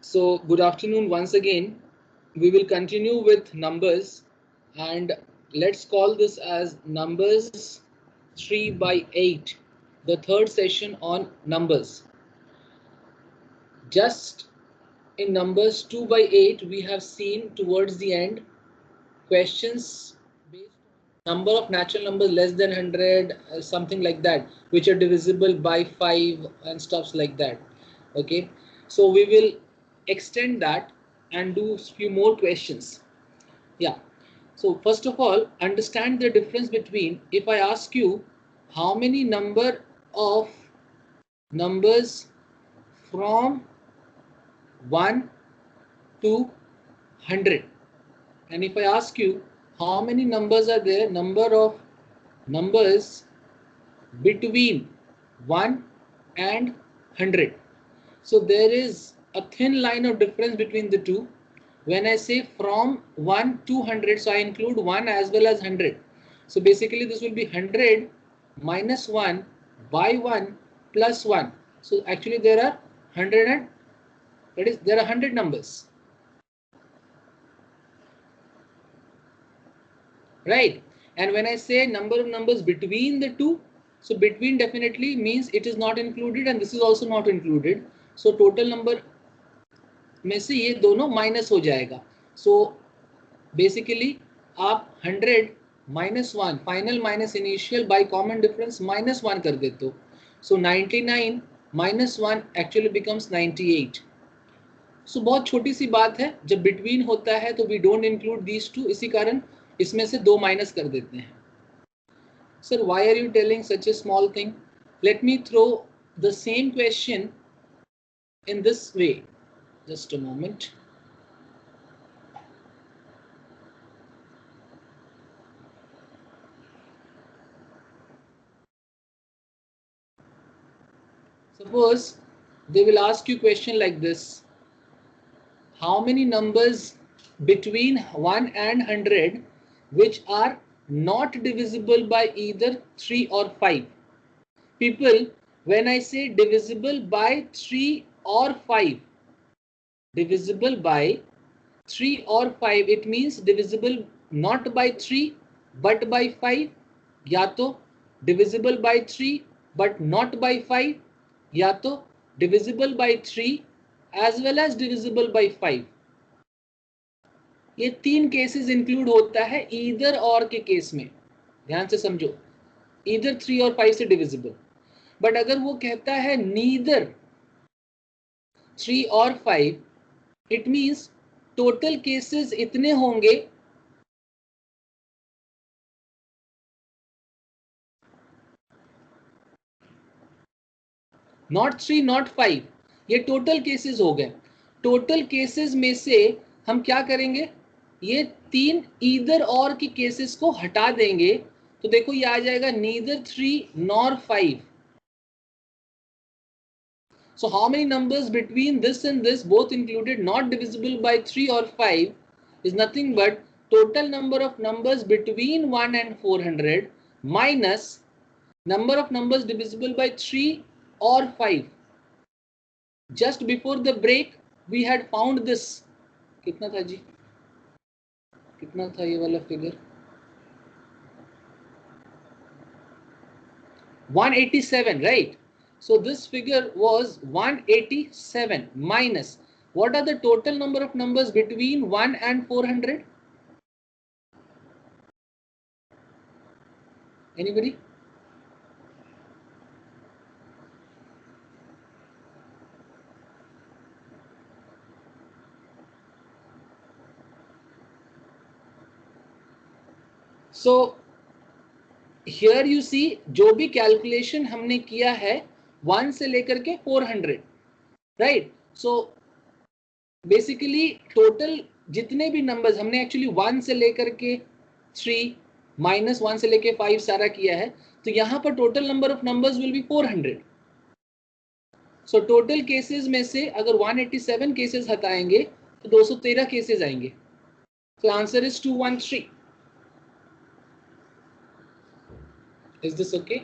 So good afternoon once again. We will continue with numbers and let's call this as numbers 3 by 8, the third session on numbers. Just in numbers 2 by 8, we have seen towards the end questions based on number of natural numbers less than 100, something like that, which are divisible by 5 and stuffs like that. Okay, so we will extend that and do a few more questions. Yeah, so first of all, understand the difference between, if I ask you how many number of numbers from 1 to 100, and if I ask you how many numbers are there, number of numbers between 1 and 100. So there is a thin line of difference between the two. When I say from 1 to 100, so I include 1 as well as 100. So basically this will be 100 minus 1 by 1 plus 1. So actually there are 100 and that is there are 100 numbers. Right? And when I say number of numbers between the two, so between definitely means it is not included and this is also not included. So total number में से ये दोनों minus हो जाएगा. So basically आप 100 minus 1 final minus initial by common difference minus 1 कर देते हो. So 99 minus 1 actually becomes 98. सो बहुत छोटी सी बात है, जब बिटवीन होता है तो we don't include these two, इसी कारण इसमें से दो माइनस कर देते हैं. Sir why are you telling such a small thing? Let me throw the same question in this way. Just a moment. Suppose they will ask you question like this: how many numbers between 1 and 100 which are not divisible by either 3 or 5? People, when I say divisible by 3 or 5, divisible by 3 or 5, it means divisible not by 3 but by 5, या तो divisible by 3 but not by 5, या तो divisible by 3 as well as divisible by 5. ये तीन cases include होता है either और के केस में. ध्यान से समझो, ईदर 3 और 5 से डिविजिबल. बट अगर वो कहता है नीदर 3 और 5, इट मींस टोटल केसेस इतने होंगे नॉट 3 नॉट 5, ये टोटल केसेस हो गए. टोटल केसेस में से हम क्या करेंगे, ये तीन ईदर और की केसेस को हटा देंगे. तो देखो ये आ जाएगा neither 3 nor 5. So how many numbers between this and this both included not divisible by 3 or 5 is nothing but total number of numbers between 1 and 400 minus number of numbers divisible by 3 or 5. Just before the break we had found this. कितना था जी? कितना था ये वाला figure? 187, right? So this figure was 187 minus what are the total number of numbers between 1 and 400? Anybody? So here you see जो भी calculation हमने किया है 1 से लेकर के 400, राइट? सो बेसिकली टोटल जितने भी नंबर्स हमने एक्चुअली 1 से लेकर के 3 माइनस 1 से लेकर 5 सारा किया है, तो यहाँ पर total number of numbers will be 400. So total cases में से अगर 187 केसेस हटाएंगे तो 213 केसेस आएंगे. तो answer is 213. Is this okay?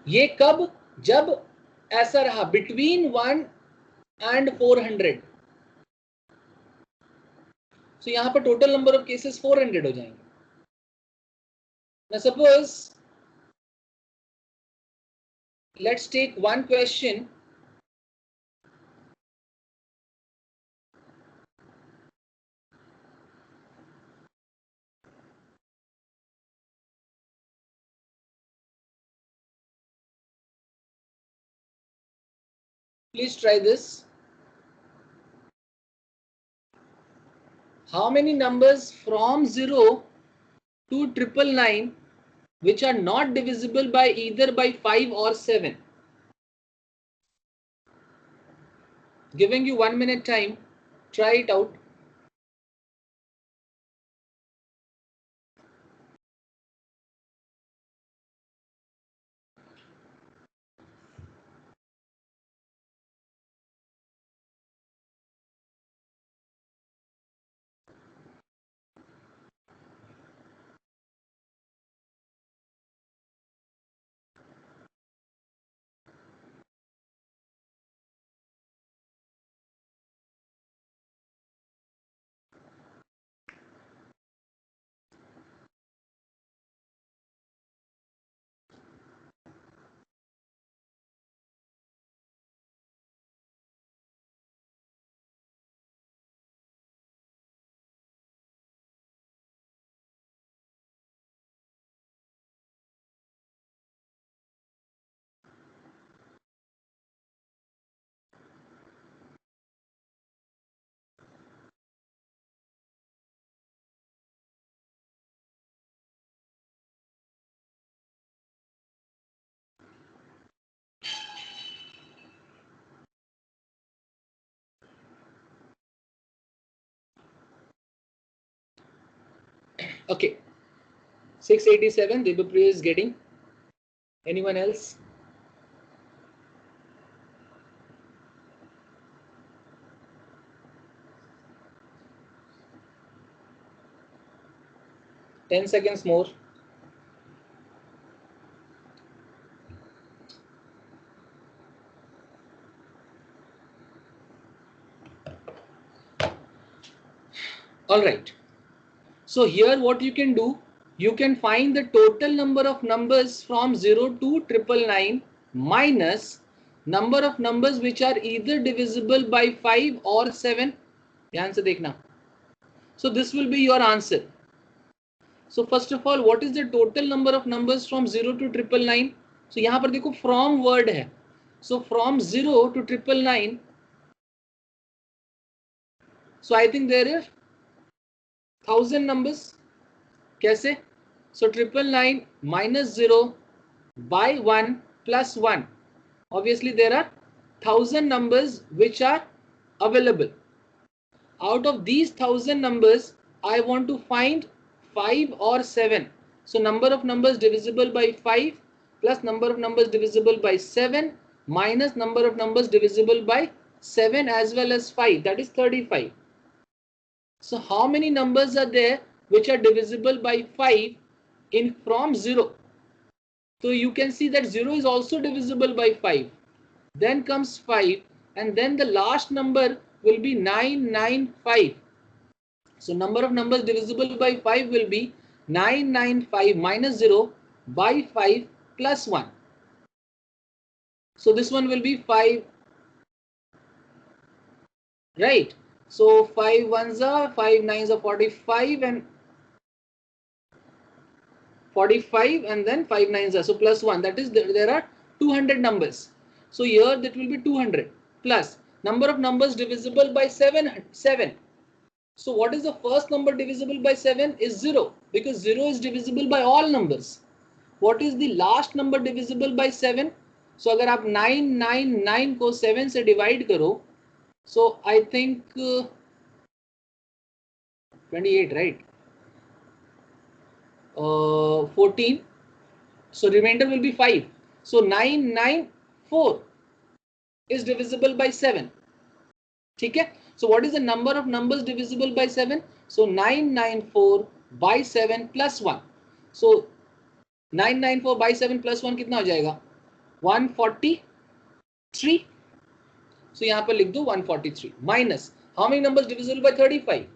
ये कब? जब ऐसा रहा between 1 and 400, so यहाँ पर total number of cases 400 हो जाएंगे. Now suppose let's take one question. Please try this. How many numbers from 0 to 999 which are not divisible by either by 5 or 7? Giving you 1 minute time. Try it out. Okay. 687, Debapriya is getting. Anyone else? Ten seconds more. All right. So here what you can do, you can find the total number of numbers from 0 to 999 minus number of numbers which are either divisible by 5 or 7. ध्यान से देखना. So this will be your answer. So first of all, what is the total number of numbers from 0 to 999? So यहाँ पर देखो from word है. So from 0 to 999. So I think there are 1000 numbers. कैसे? So 999 minus 0 by 1 plus 1. Obviously there are 1000 numbers which are available. Out of these 1000 numbers, I want to find 5 or 7. So number of numbers divisible by 5 plus number of numbers divisible by 7 minus number of numbers divisible by 7 as well as 5, that is 35. So how many numbers are there which are divisible by 5 in from 0? So you can see that 0 is also divisible by 5. Then comes 5 and then the last number will be 995. So number of numbers divisible by 5 will be 995 minus 0 by 5 plus 1. So this one will be 5, right? So 5 ones are 5 nines are 45 and 45 and then 5 nines are, so plus 1, that is there are 200 numbers. So here that will be 200 plus number of numbers divisible by 7. So what is the first number divisible by 7 is 0, because 0 is divisible by all numbers. What is the last number divisible by 7? So अगर आप 999 को 7 से divide करो, so I think 28, right? 14. So remainder will be 5. So 994 is divisible by 7. ठीक है? So what is the number of numbers divisible by 7? So 994 by 7 plus 1. So 994 by 7 plus 1 कितना हो जाएगा? 140. 3. So यहाँ पर लिख दो 143 minus how many numbers divisible by 35?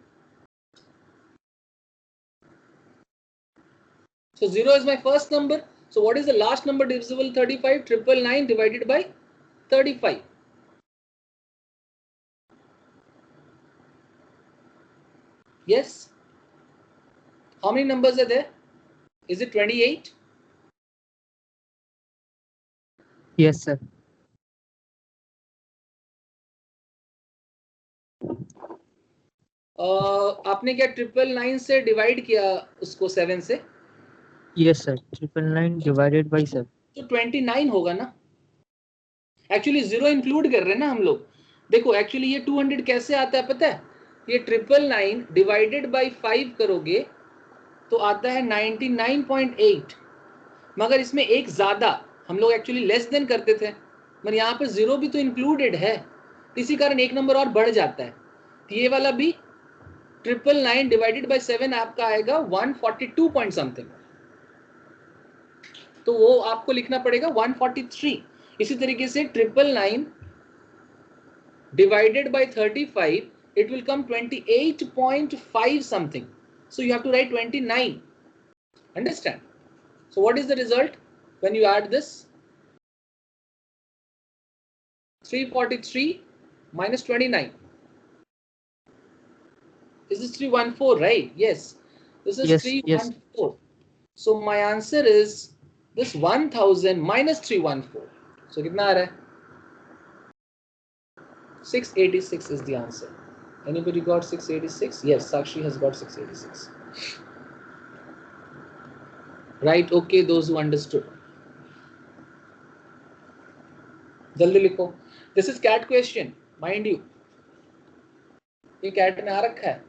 So 0 is my first number. So what is the last number divisible 35? 999 divided by 35. Yes. How many numbers are there? Is it 28? Yes, sir. आपने क्या 999 से divide किया उसको 7 से? Yes, sir. 999 divided by 7. तो 29 होगा ना. Actually 0 include कर रहे हैं ना हम लोग. देखो एक्चुअली ये 200 कैसे आता है पता है? ये 999 डिवाइडेड बाई 5 करोगे तो आता है 99.8. मगर इसमें एक ज्यादा हम लोग एक्चुअली लेस देन करते थे, मगर यहाँ पर 0 भी तो इंक्लूडेड है, इसी कारण एक नंबर और बढ़ जाता है. तो ये वाला भी 999 डिवाइडेड बाई 7 आपका आएगा 142 पॉइंट समथिंग. तो वो आपको लिखना पड़ेगा 143. इसी तरीके से 999 divided by 35, it will come 28.5 something. So you have to write 29. Understand? So what is the result when you add this? 343 minus 29. This is 314, right? Yes. This is Yes, 314. yes. So my answer is this 1000 minus 314. So kitna aa raha hai? 686 is the answer. Anybody got 686? Yes, Sakshi has got 686. Right, okay, those who understood. जल्दी लिखो. This is CAT question, mind you. ये CAT में आ रखा है.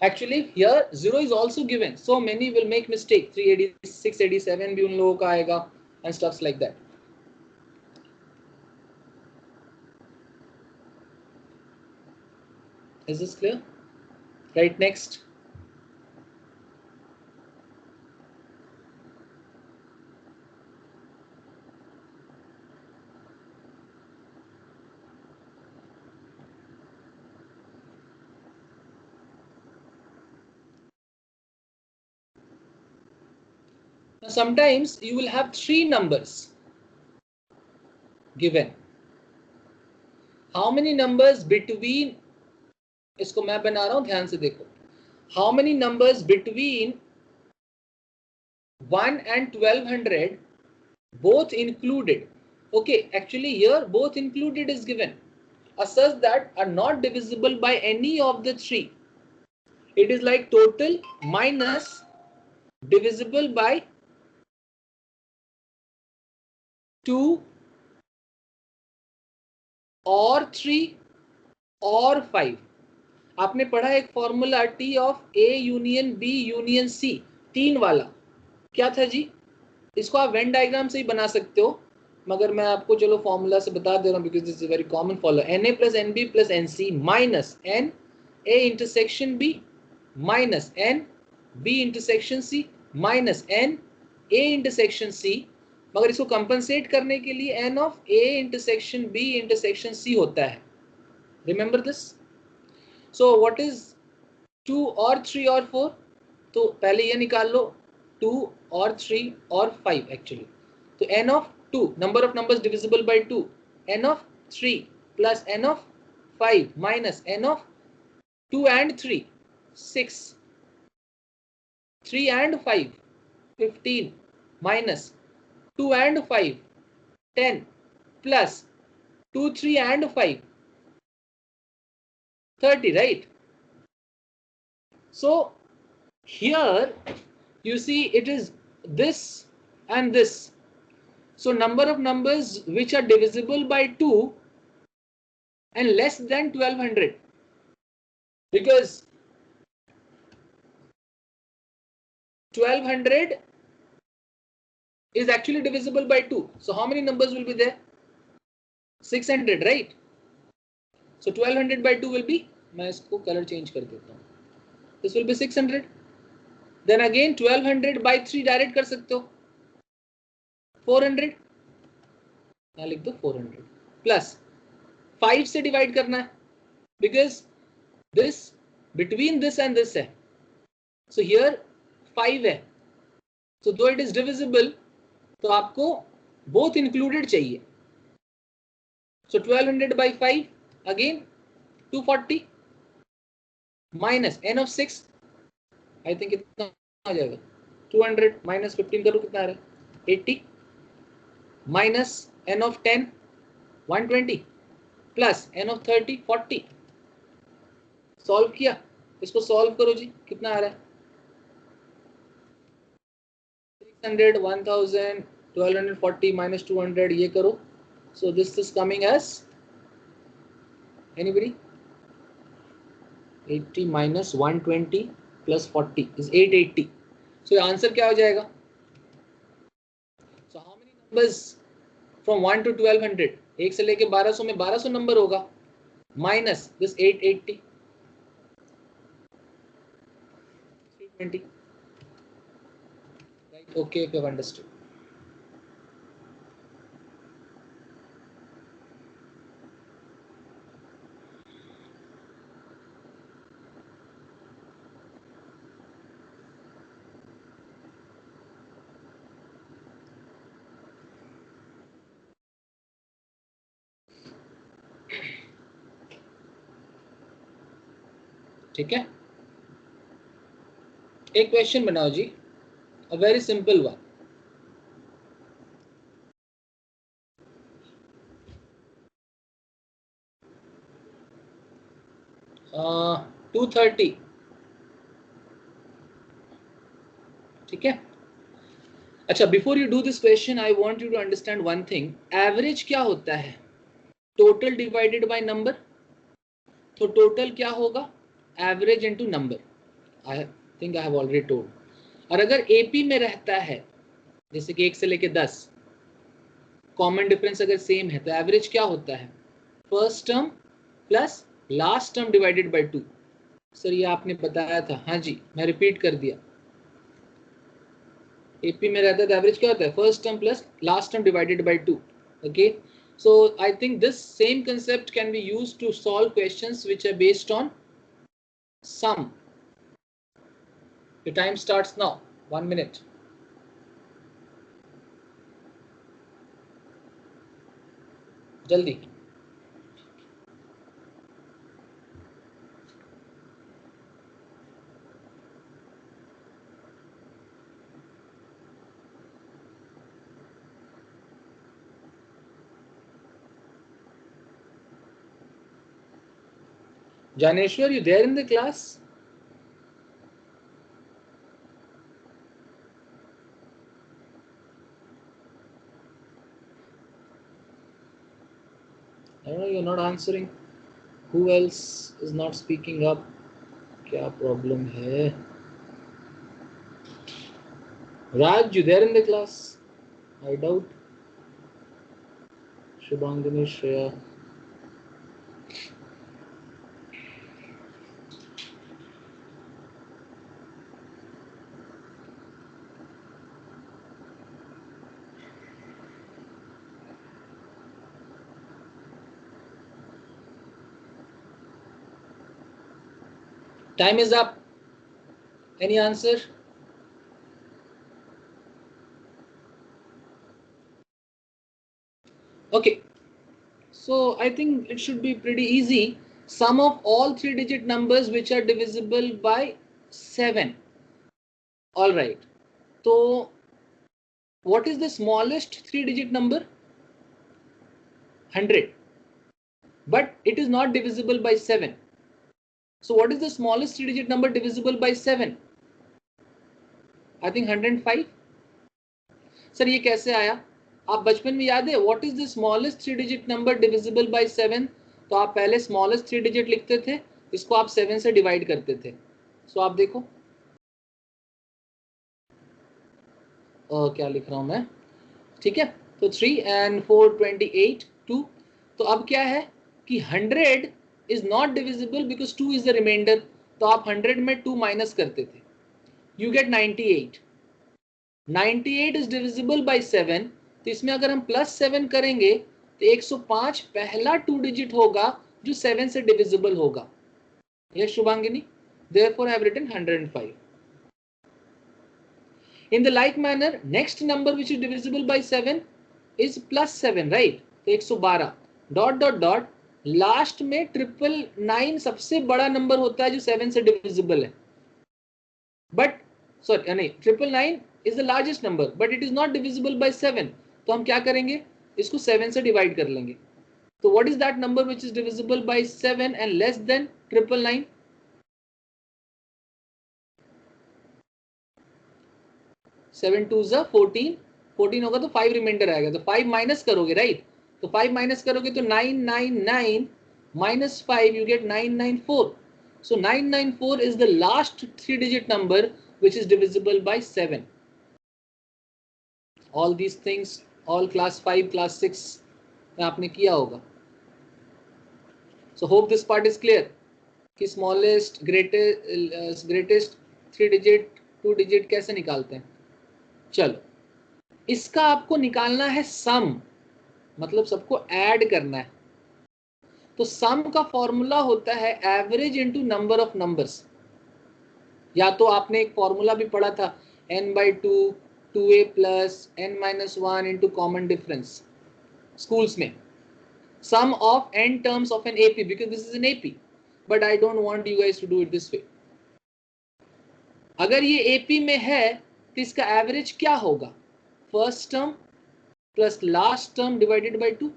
Actually here 0 is also given. So many will make mistake. 386, 87 भी उन लोगों का आएगा and stuffs like that. Is this clear? Right, next. Now sometimes you will have 3 numbers given. How many numbers between, इसको मैं बना रहा हूं, ध्यान से देखो. How many numbers between 1 and 1200 both included? Okay, actually here both included is given. Such that are not divisible by any of the 3. It is like total minus divisible by 2 or 3 or 5. आपने पढ़ा एक formula T of A union B union C, 3 वाला. क्या था जी? इसको आप Venn diagram से ही बना सकते हो, मगर मैं आपको चलो फॉर्मूला से बता दे रहा हूं because this is very common formula. Na plus NB plus NC minus N A intersection B minus N B intersection C minus N A intersection C. मगर इसको कंपनसेट करने के लिए N of A intersection B intersection C होता है. Remember this. So what is 2 और 3 और 4? तो पहले ये निकाल लो 2 और 3 और 5 एक्चुअली. तो n of 2, number of numbers divisible by 2, n of 3 plus n of 5 minus n of 2 and 3, 6, 3 and 5, 15 minus 2 and 5, 10 plus 2, 3 and 5, 30, right? So here you see it is this and this. So number of numbers which are divisible by 2 and less than 1200, because 1200 is actually divisible by 2. So how many numbers will be there? 600, right? So 1200 by 2 will be, मैं इसको color change कर देता हूँ. This will be 600. Then again 1200 by 3 direct कर सकते हो, 400. यहाँ लिख दो 400. प्लस 5 से डिवाइड करना है because this between this and this है, सो हियर 5 है, सो दो इट इज डिविजिबल तो आपको बोथ इंक्लूडेड चाहिए. सो 1200 by 5 again 240 minus n of 6 I think कितना आ जाएगा 200 माइनस 15 करो कितना आ रहा है 80 minus n of 10 120 plus n of 30 40. Solve किया, इसको सॉल्व करो जी, कितना आ रहा है 600 1000 1240 माइनस 200 ये करो. So this is coming as anybody 80 minus 120 plus 40 is 880. So your answer क्या हो जाएगा? So how many numbers from 1 to 1200? 1 से लेके 1200 में 1200 नंबर होगा minus this 880 320. Right? Okay, if you have understood. ठीक है, एक क्वेश्चन बनाओ जी, a very simple one. uh, 230. ठीक है. अच्छा, before you do this question I want you to understand one thing. Average क्या होता है? Total divided by number. तो टोटल क्या होगा? Average into number. I think I have already told. और अगर एपी में रहता है जैसे कि 1 से लेके 10, कॉमन डिफरेंस अगर सेम है तो एवरेज क्या होता है? First term plus last term divided by 2. Sir ये आपने बताया था. हाँ जी, मैं रिपीट कर दिया. एपी में रहता है तो एवरेज क्या होता है? First term plus last term divided by 2. Okay, so I think this same concept can be used to solve questions which are based on sum. The time starts now. 1 minute. जल्दी. Janeshwar, you there in the class? I don't know, you're not answering. Who else is not speaking up? क्या problem है? Raj, you there in the class? I doubt. Shubhangini, Shreya. Time is up. Any answer? Okay, so I think it should be pretty easy. Sum of all 3-digit numbers which are divisible by 7. All right, so what is the smallest 3-digit number? 100, but it is not divisible by 7. So what is the smallest 3-digit number divisible by 7? I think 105. Sir ये कैसे आया? आप बचपन में याद है what is the smallest 3-digit number divisible by 7? तो आप पहले स्मॉलेस्ट 3-digit लिखते थे, इसको आप 7 से डिवाइड करते थे. सो आप देखो क्या लिख रहा हूं मैं. ठीक है, तो 3 and 4 28 2. तो अब क्या है कि 100 is not divisible because 2 is the remainder. तो आप 100 में 2 माइनस करते थे, you get 98. 98 is divisible by 7. तो इसमें अगर हम +7 करेंगे तो 105 पहला 2 डिजिट होगा जो 7 से डिविजिबल होगा. Yes, Shubhangini. Therefore, I have written 105. In the like manner, next number which is divisible by 7 is plus 7, right? तो 112. Dot dot dot. Last में 999 सबसे बड़ा नंबर होता है जो 7 से divisible है. But sorry, नहीं, 999 is the largest number, but it is not divisible by 7. तो हम क्या करेंगे? इसको 7 से divide कर लेंगे. तो what is that number which is divisible by 7 and less than 999? 7 2 जा 14, 14 होगा तो 5 रिमाइंडर आएगा, तो 5 माइनस करोगे, राइट? तो 5 माइनस करोगे तो 999 minus 5 you get 994. So 994 is the last 3 digit number which is divisible by 7. All these things, all class 5, class 6 में आपने किया होगा. So hope this part is clear कि smallest greatest 3 digit 2 digit कैसे निकालते हैं. चलो, इसका आपको निकालना है सम, मतलब सबको ऐड करना है. तो सम का फॉर्मूला होता है average into number of numbers. या तो आपने एक फॉर्मूला भी पढ़ा था n/2 2a plus n-1 into common difference schools में. Sum of n terms of an AP, because this is an AP, but I don't want you guys to do it this way. अगर ये AP में है तो इसका average क्या होगा? First term plus last term divided by 2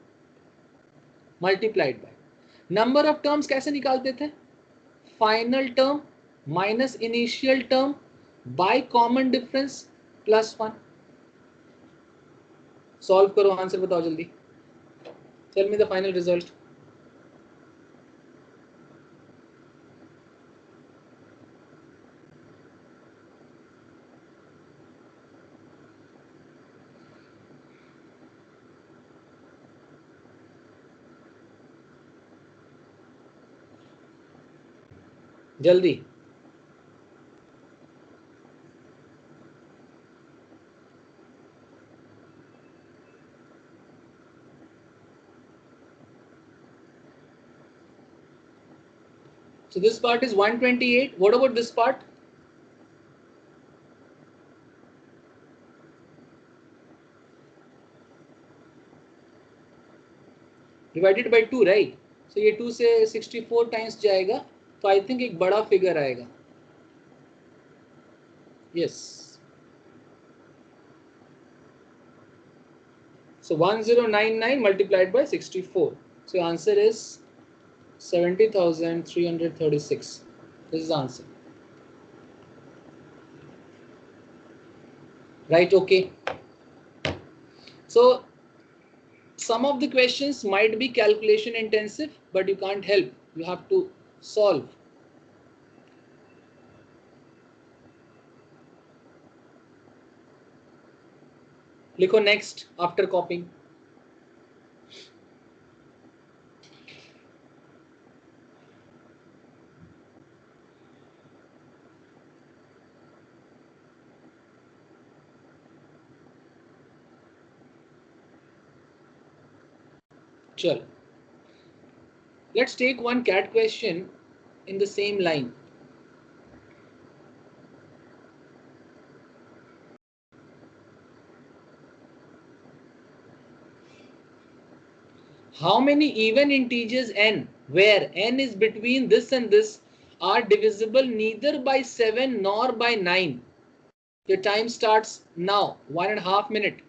multiplied by number of terms. कैसे निकालते थे? Final term minus initial term by common difference plus 1. Solve करो, आंसर बताओ जल्दी. Tell me the final result. जल्दी. So this part is 128. What about this part? Divided by 2, right? So ये 2 से 64 times जाएगा, तो आई थिंक एक बड़ा फिगर आएगा. Yes. So 1099 multiplied by 64. So your answer is 70,336. This is the answer. Right, okay. So some of the questions might be calculation intensive, but you can't help. You have to solve. लिखो next after copying. चलो, let's take one CAT question in the same line. How many even integers n, where n is between this and this, are divisible neither by 7 nor by 9? Your time starts now. 1.5 minutes.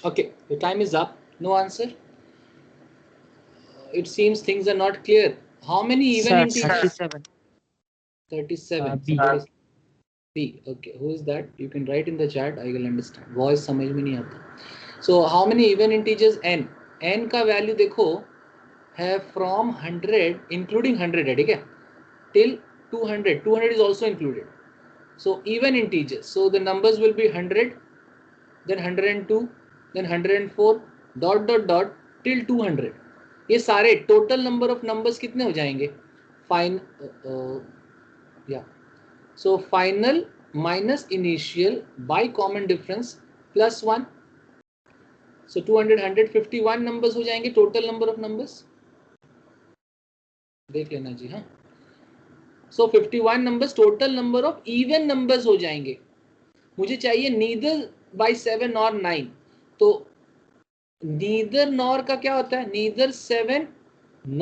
Okay, the time is up. No answer. It seems things are not clear. How many even Sir, integers? 37. 37. B. B. Okay, who is that? You can write in the chat. I will understand. Voice समझ में नहीं आता. So how many even integers? N. N का value देखो है from 100 including 100 है, ठीक है, till 200. 200 is also included. So even integers. So the numbers will be 100, then 102, then 104, dot dot dot till 200. ये सारे total number of numbers कितने हो जाएंगे? Fine. Yeah. So final minus initial by common difference plus 1. So 200, 151 numbers हो जाएंगे total number of numbers. देख लेना जी. हाँ, so 51 numbers total number of even numbers हो जाएंगे. मुझे चाहिए neither by 7 or 9. तो neither nor का क्या होता है? neither 7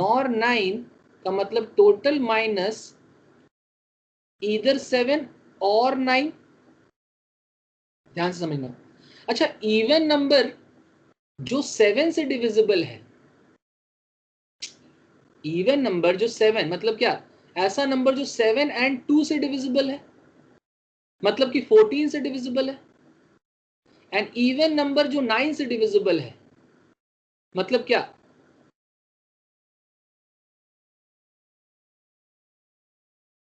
nor 9 का मतलब total minus either 7 or 9. ध्यान से समझना. अच्छा, even number जो 7 से डिविजिबल है, इवन नंबर जो 7 मतलब क्या? ऐसा नंबर जो 7 and 2 से डिविजिबल है, मतलब कि 14 से डिविजिबल है. एंड इवन नंबर जो 9 से डिविजिबल है, मतलब क्या?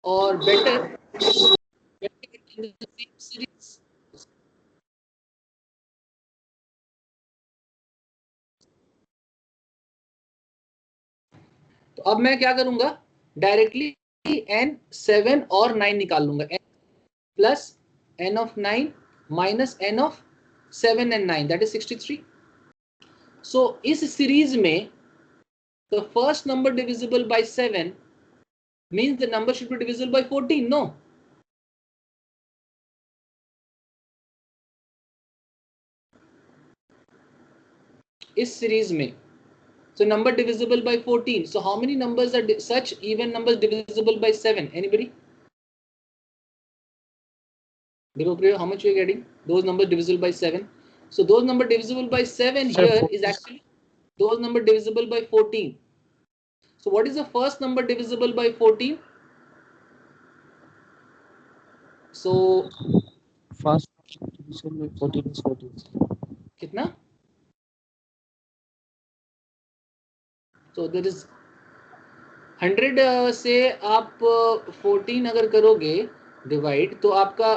और बेटर सीरीज. तो अब मैं क्या करूंगा? डायरेक्टली n 7 और 9 निकाल लूंगा. n plus n of 9 minus n of 7 and 9, that is 63. So इस सीरीज में the first number divisible by 7 means the number should be divisible by 14. No. इस सीरीज में so number divisible by 14. So how many numbers are such even numbers divisible by 7? Anybody? How much you are getting? Those numbers divisible by 7. So those numbers divisible by 7 Sir, here is actually those numbers divisible by 14. So what is the first number divisible by 14? So first division with 14 is 14. कितना? So there is 100 से आप 14 अगर करोगे divide तो आपका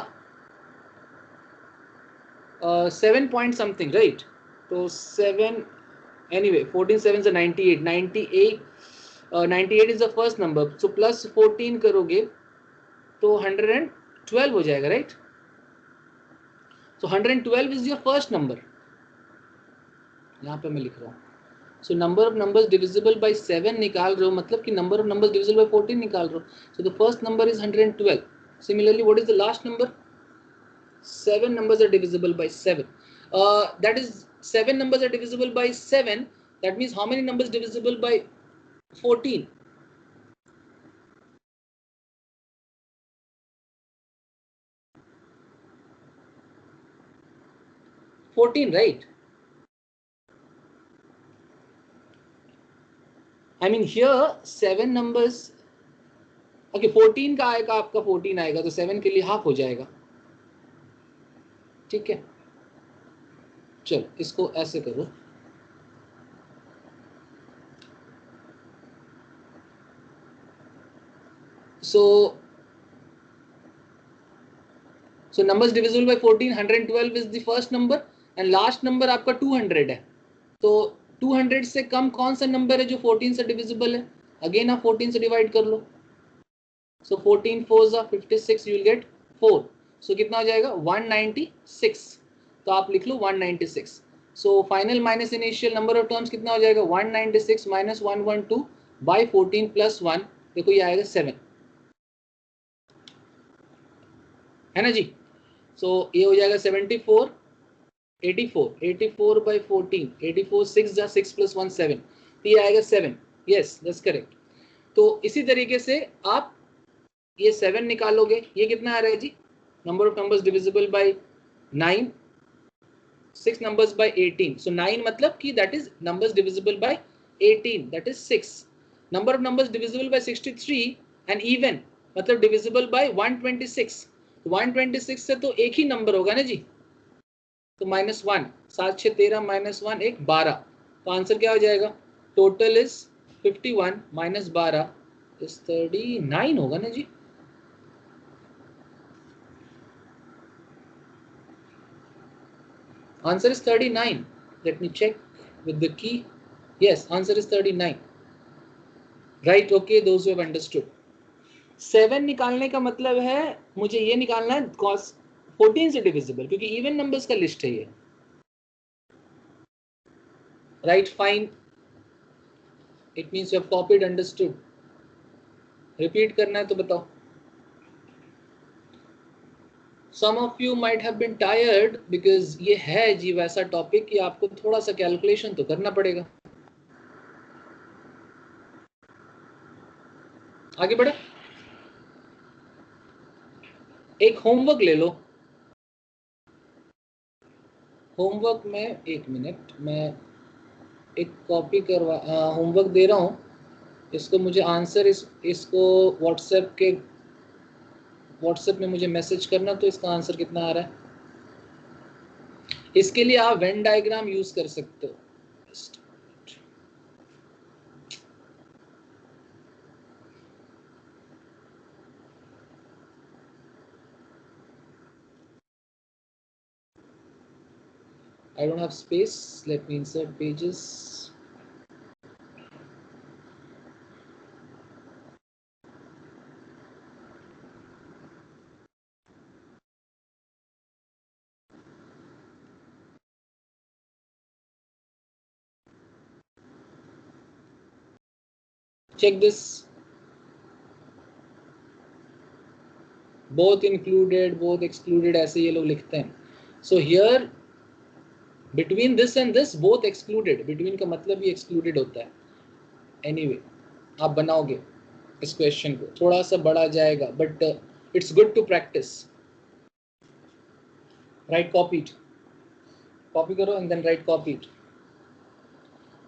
7 point something, right? तो 7 anyway 14 7 is 98. 98 is the first number. So plus 14 करोगे तो 112 हो जाएगा, right? So 112 is your first number. यहाँ पे मैं लिख रहा हूँ. So number of numbers divisible by 7 निकाल रहे हो, मतलब कि number of numbers divisible by 14 निकाल रहे हो. So the first number is 112. Similarly, what is the last number? 7 numbers are divisible by 7. That is 7 numbers are divisible by 7. That means how many numbers divisible by 14? 14, right? I mean here 7 numbers. Okay, 14 का आएगा आपका 14 आएगा तो 7 के लिए half हो जाएगा. ठीक है, चलो इसको ऐसे करो. So numbers divisible by 14, 112 is the first number and last number आपका 200 है. तो 200 से कम कौन सा नंबर है जो 14 से डिविजिबल है? अगेन आप 14 से डिवाइड कर लो. So 14 4s are 56, you will get 4. So कितना हो जाएगा? 196. तो आप लिख लो 196. So final minus initial number of terms कितना हो जाएगा? 196 minus 112 by 14 plus 1. देखो ये आएगा 7, है ना जी? So ये हो जाएगा 74. 84 by 14. 84 6 जा 6 plus 1 7. तो ये आएगा 7. Yes, that's correct. तो इसी तरीके से आप ये 7 निकालोगे. ये कितना आ रहा है जी? Number of numbers divisible by 9. 6 numbers by 18. So 9 मतलब कि that is numbers divisible by 18, that is 6. Number of numbers divisible by 63 and even मतलब divisible by 126. 126 से तो एक ही नंबर होगा ना जी, तो -1, 7 6 13 -1 1 12. तो आंसर क्या हो जाएगा? टोटल इज 51 - 12 इज 39 होगा ना जी. Answer is 39. Let me check with the key. Yes, answer is 39. Right, okay, those who have understood. 7 निकालने का मतलब है मुझे ये निकालना है cos 14 से डिविजिबल, क्योंकि इवन नंबर्स का लिस्ट है ये. Right, fine. It means you have copied, understood. Repeat करना है तो बताओ. Some of you might have been tired because ये है जी वैसा टॉपिक कि आपको थोड़ा सा कैलकुलेशन तो करना पड़ेगा. आगे बढ़े. एक होमवर्क ले लो. होमवर्क में एक मिनट, मैं एक कॉपी करवा होमवर्क दे रहा हूँ. इसको मुझे आंसर इसको व्हाट्सएप में मुझे मैसेज करना. तो इसका आंसर कितना आ रहा है. इसके लिए आप वेन डायग्राम यूज कर सकते हो. I don't have space. Let me insert pages. Check this. Both included, both excluded, ऐसे ये लोग लिखते हैं. So here between this and this both excluded. Between का मतलब ही excluded होता है. Anyway, आप बनाओगे इस क्वेश्चन को, थोड़ा सा बड़ा जाएगा, but it's good to practice. Write copied. Copy करो and then write copied.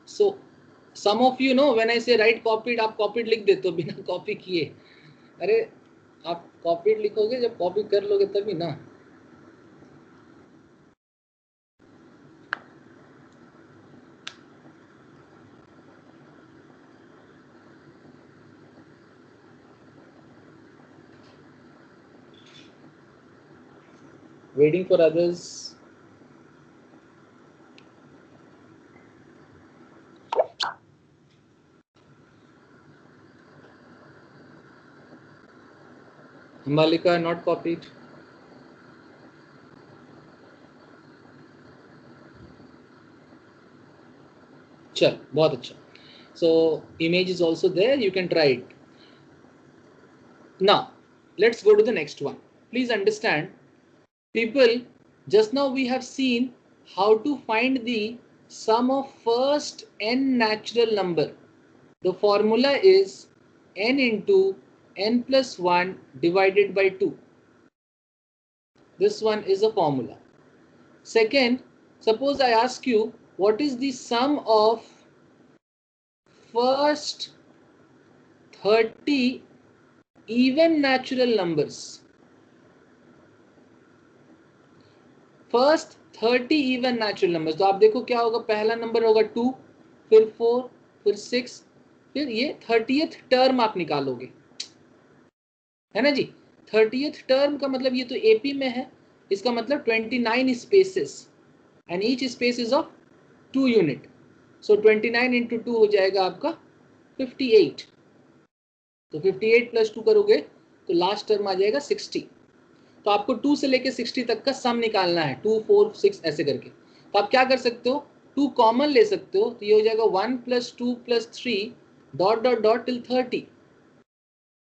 So some of you know when I say write copied, आप copied लिख देते हो बिना कॉपी किए. अरे आप copied लिखोगे जब कॉपी कर लोगे तभी ना. Waiting for others. Malika not copied. चल बहुत अच्छा. So image is also there, you can try it. Now let's go to the next one. Please understand, people, just now we have seen how to find the sum of first n natural number. The formula is n into n plus 1 divided by 2. This one is a formula. Second, suppose I ask you what is the sum of first 30 even natural numbers. First 30 even natural numbers. तो आप देखो क्या होगा. पहला number होगा 2, फिर 4, फिर 6, फिर ये 30th टर्म आप निकालोगे, है ना जी. 30th टर्म का मतलब ये तो एपी में है, इसका मतलब 29 spaces and each space is of 2 unit. So 29 into 2 हो जाएगा आपका 58. तो 58 प्लस 2 करोगे तो लास्ट टर्म आ जाएगा 60. तो आपको 2 से लेके 60 तक का सम निकालना है, 2 4 6 ऐसे करके. तो आप क्या कर सकते हो, 2 कॉमन ले सकते हो. तो ये हो जाएगा 1 + 2 + 3 ... till 30.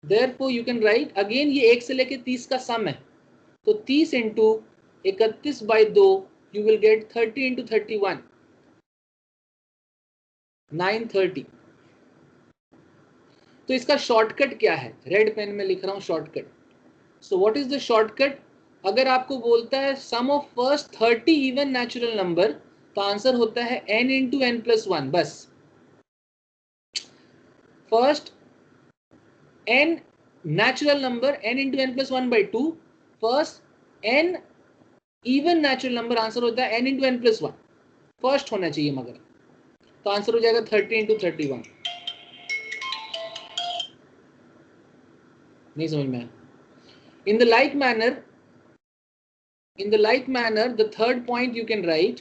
Therefore you can write again, ये 1 से लेके 30 का सम है. तो 30 into 31/2 you will get 30 into 31, 930. तो इसका शॉर्टकट क्या है, रेड पेन में लिख रहा हूं shortcut. So what is the shortcut? अगर आपको बोलता है sum of first 30 even natural number, तो आंसर होता है n into N plus one. बस first n natural number n into N plus one by two, first n even natural number, answer होता है n into N plus one. First होना चाहिए मगर, तो आंसर हो जाएगा 30 इंटू 31। नहीं समझ में आया? In the like manner, the third point you can write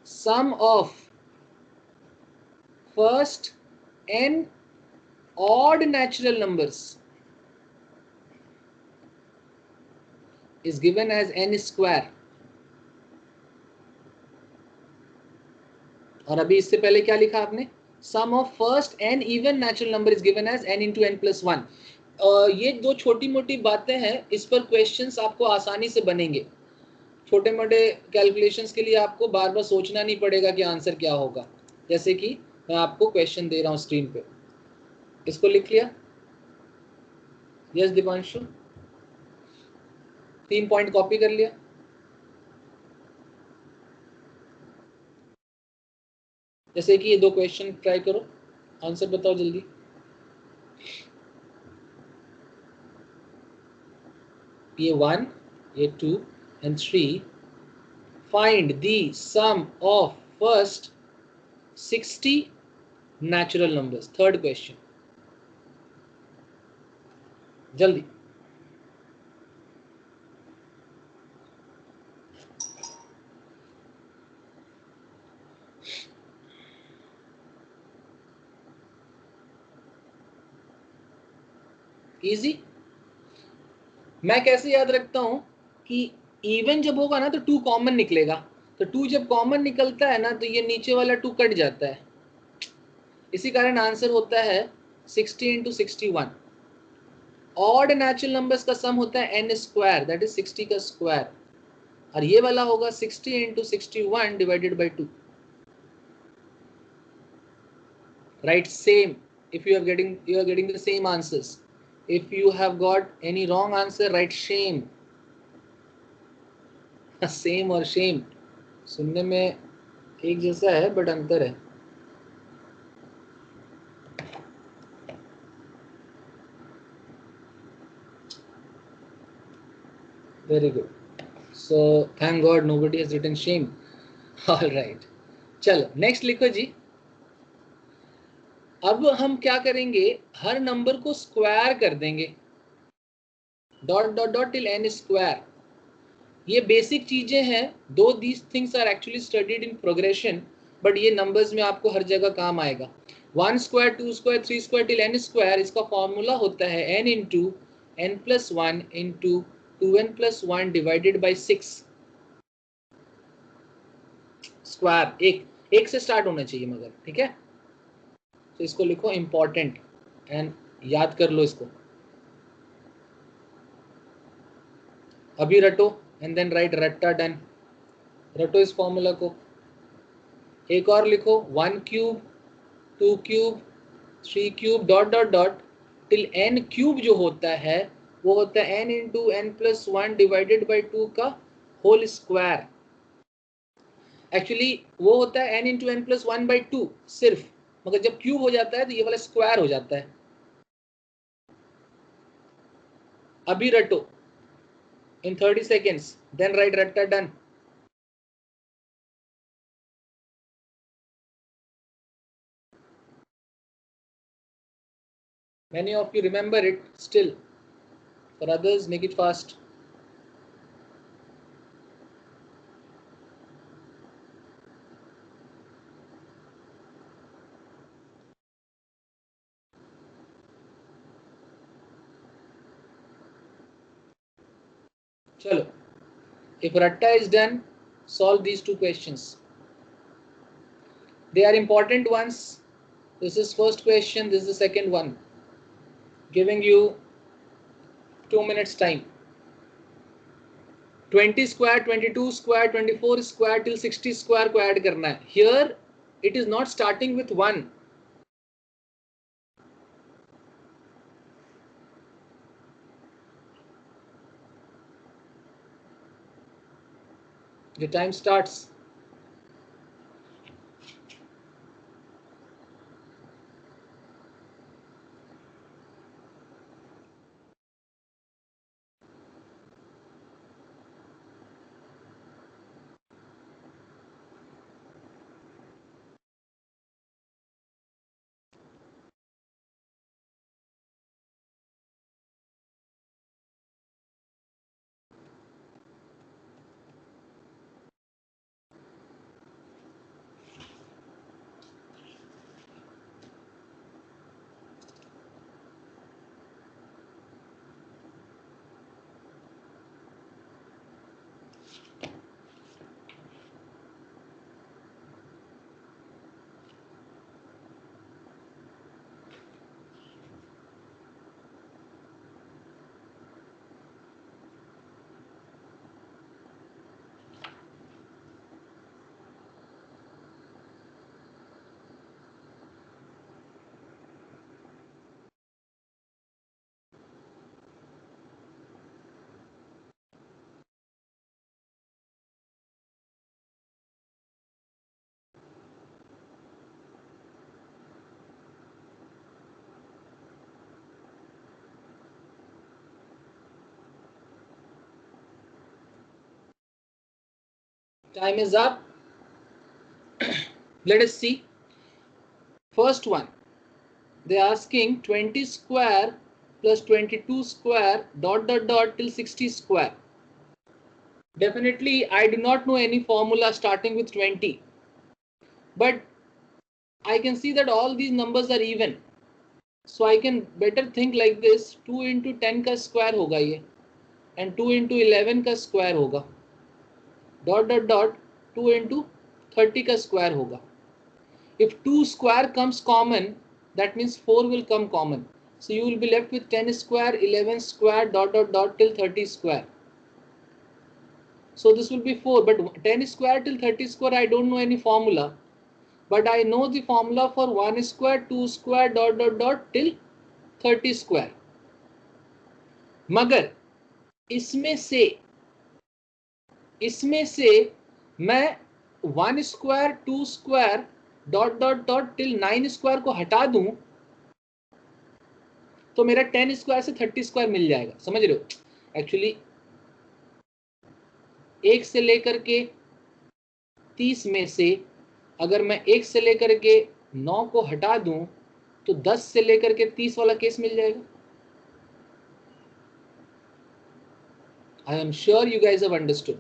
sum of first n odd natural numbers is given as n square. और अभी इससे पहले क्या लिखा आपने? Sum of first n even natural number is given as n into n plus 1. ये दो छोटी मोटी बातें हैं, इस पर क्वेश्चंस आपको आसानी से बनेंगे। छोटे मोटे कैलकुलेशंस के लिए आपको बार बार सोचना नहीं पड़ेगा कि आंसर क्या होगा। जैसे कि मैं आपको क्वेश्चन दे रहा हूं स्क्रीन पे, इसको लिख लिया? यस दीपांशु, 3 पॉइंट कॉपी कर लिया? जैसे कि ये दो क्वेश्चन ट्राई करो, आंसर बताओ जल्दी। ये 1, ये 2 and 3. Find the sum of first 60 natural numbers. Third question. जल्दी। इजी। मैं कैसे याद रखता हूं कि इवन जब होगा ना तो 2 कॉमन निकलेगा, तो 2 जब कॉमन निकलता है ना तो ये नीचे वाला 2 कट जाता है, इसी कारण आंसर होता है 60 इंटू 61। ऑड नेचुरल नंबर्स का सम होता है n स्क्वायर, दैट इज 60 का स्क्वायर, और ये वाला होगा 60 into 61 divided by 2। Right same, if you are getting the same answers. If you have got any wrong answer, write shame. Same और shame सुनने में एक जैसा है बट अंतर है। Very good, so thank God nobody has written shame. All right, चलो next लिखो जी। अब हम क्या करेंगे, हर नंबर को स्क्वायर कर देंगे, dot dot dot till n square. ये बेसिक चीजें हैं, though these things are actually studied in progression, but ये नंबर्स में आपको हर जगह काम आएगा। 1 square, 2 square, 3 square till n square, इसका फॉर्मूला होता है n into n plus one into 2n plus one divided by 6 square. एक से स्टार्ट होना चाहिए मगर, ठीक है? तो इसको लिखो इंपॉर्टेंट एंड याद कर लो इसको, अभी रटो एंड देन राइट रट्टा डन। रटो इस फॉर्मूला को। एक और लिखो, 1 cube, 2 cube, 3 cube dot dot dot till n cube जो होता है वो होता है n into n plus one divided by 2 का होल स्क्वायर। एक्चुअली वो होता है n into N plus one by 2 सिर्फ, मगर जब क्यूब हो जाता है तो ये वाला स्क्वायर हो जाता है। अभी रटो in 30 seconds, then write ratta done. Many of you remember it still, for others make it fast. Chalo, if ratta is done, solve these two questions. They are important ones. This is first question, this is the second one. Giving you 2 minutes time. 20 square, 22 square, 24 square till 60 square को add करना है. Here it is not starting with 1. Your time starts. Time is up. Let us see. First one. They're asking 20 square plus 22 square dot dot dot till 60 square. Definitely, I do not know any formula starting with 20. But I can see that all these numbers are even. So I can better think like this. 2 into 10 का square होगा ये. And 2 into 11 का square होगा. Dot dot dot 2 into 30 का square होगा. If 2 square comes common, that means 4 will come common. So you will be left with 10 square, 11 square, dot dot dot till 30 square. So this will be 4, but 10 square till 30 square, I don't know any formula. But I know the formula for 1 square, 2 square, dot dot dot till 30 square. मगर इसमें से मैं 1 square, 2 square, dot dot dot till 9 square को हटा दूं तो मेरा 10 square से 30 स्क्वायर मिल जाएगा. समझ रहे हो? एक्चुअली 1 से लेकर के 30 में से अगर मैं 1 से लेकर के 9 को हटा दूं तो 10 से लेकर के 30 वाला केस मिल जाएगा. I am sure you guys have understood.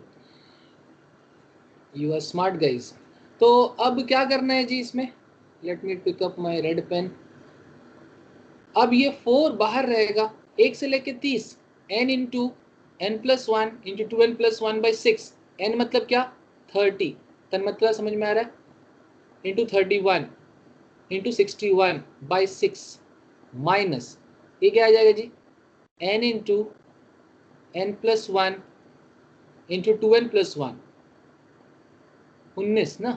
You are smart guys. तो अब क्या करना है जी इसमें? Let me pick up my red pen. अब ये 4 बाहर रहेगा. 1 से लेके 30 n into n plus 1 into 12 plus 1 by 6. n मतलब क्या? 30. तन मतलब समझ में आ रहा है? इंटू 31 इंटू 61 बाई 6 माइनस ये क्या आ जाएगा जी? n into n plus 1 into 2n plus 1 19 ना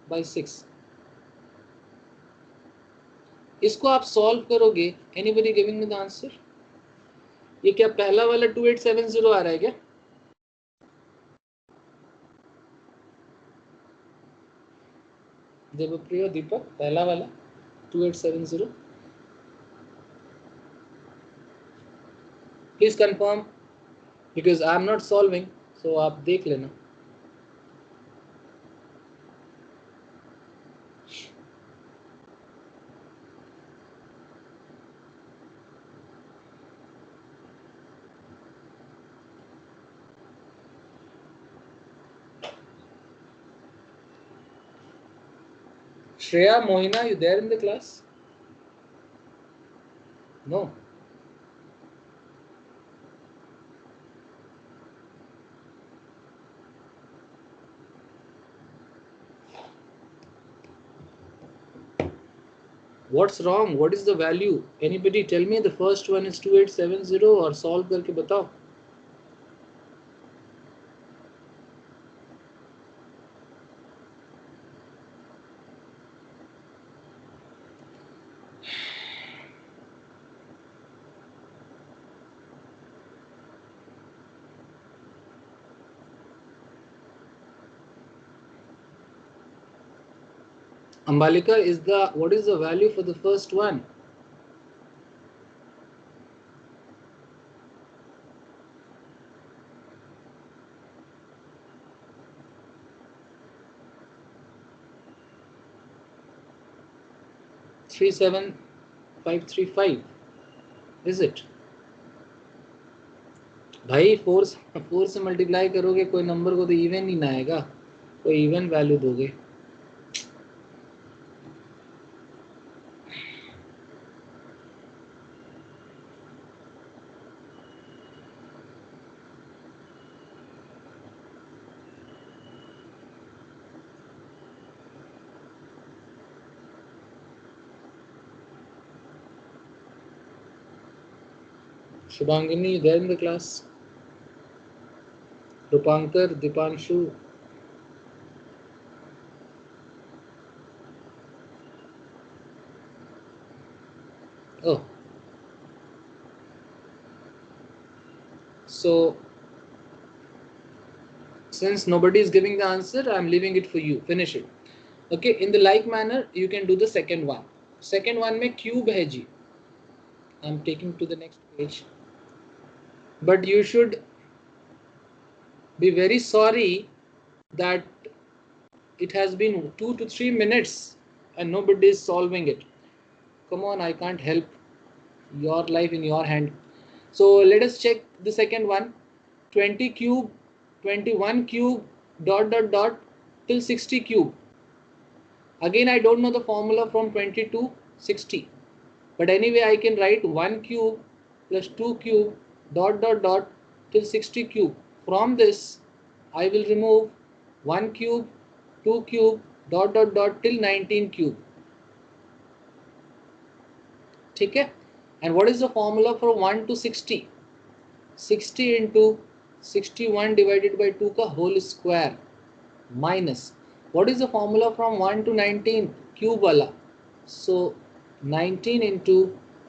बाई 6. इसको आप सॉल्व करोगे. Anybody giving me the answer? ये क्या पहला वाला 2870 आ रहा है क्या? देवप्रिय दीपक पहला वाला 2870 please confirm because I am not solving. So आप देख लेना. Shreya, Mohina, you there in the class? No. What's wrong? What is the value? Anybody tell me the first one is 2870 और solve करके बताओ. Ambalika, what is the value for the first one? Three 7,535. Is it? भाई four से multiply करोगे कोई number को तो even he ना आएगा, कोई इवन वैल्यू दोगे। Shubhangini, you there in the class? Rupankar, Dipanshu. Oh. So, since nobody is giving the answer, I'm leaving it for you. Finish it. Okay, in the like manner, you can do the second one. Second one में cube है जी. I'm taking to the next page. But you should be very sorry that it has been 2 to 3 minutes and nobody is solving it. Come on, I can't help. Your life in your hand. So let us check the second one. 20 cube, 21 cube, dot dot dot till 60 cube. Again, I don't know the formula from 20 to 60. But anyway, I can write 1 cube plus 2 cube dot dot dot till 60 cube. From this, I will remove 1 cube, 2 cube dot dot dot till 19 cube. ठीक है? And what is the formula for 1 to 60? 60 into 61 divided by 2 का whole square minus. What is the formula from 1 to 19? Cube वाला. So 19 into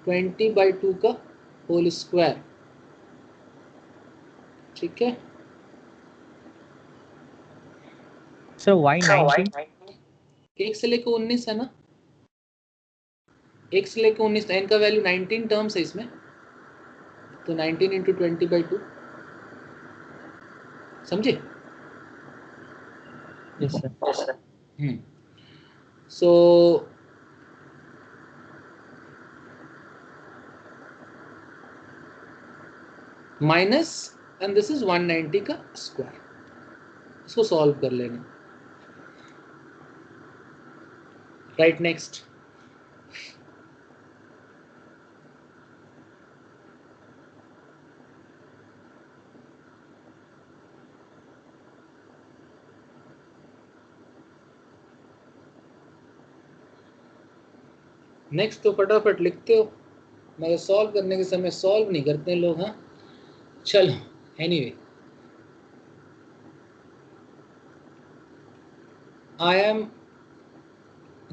20 by 2 का whole square. ठीक है? Sir, why 19? 1 से लेकर 19 है ना, 1 से लेकर 19, n का वैल्यू 19 टर्म्स है इसमें, तो 19 इंटू 20/2, समझे? Yes, sir. So minus and this is 190 का स्क्वायर, इसको सॉल्व कर लेना। Right, next. नेक्स्ट तो फटाफट लिखते हो, मगर सॉल्व करने के समय सॉल्व नहीं करते हैं लोग। हाँ चलो, anyway, I am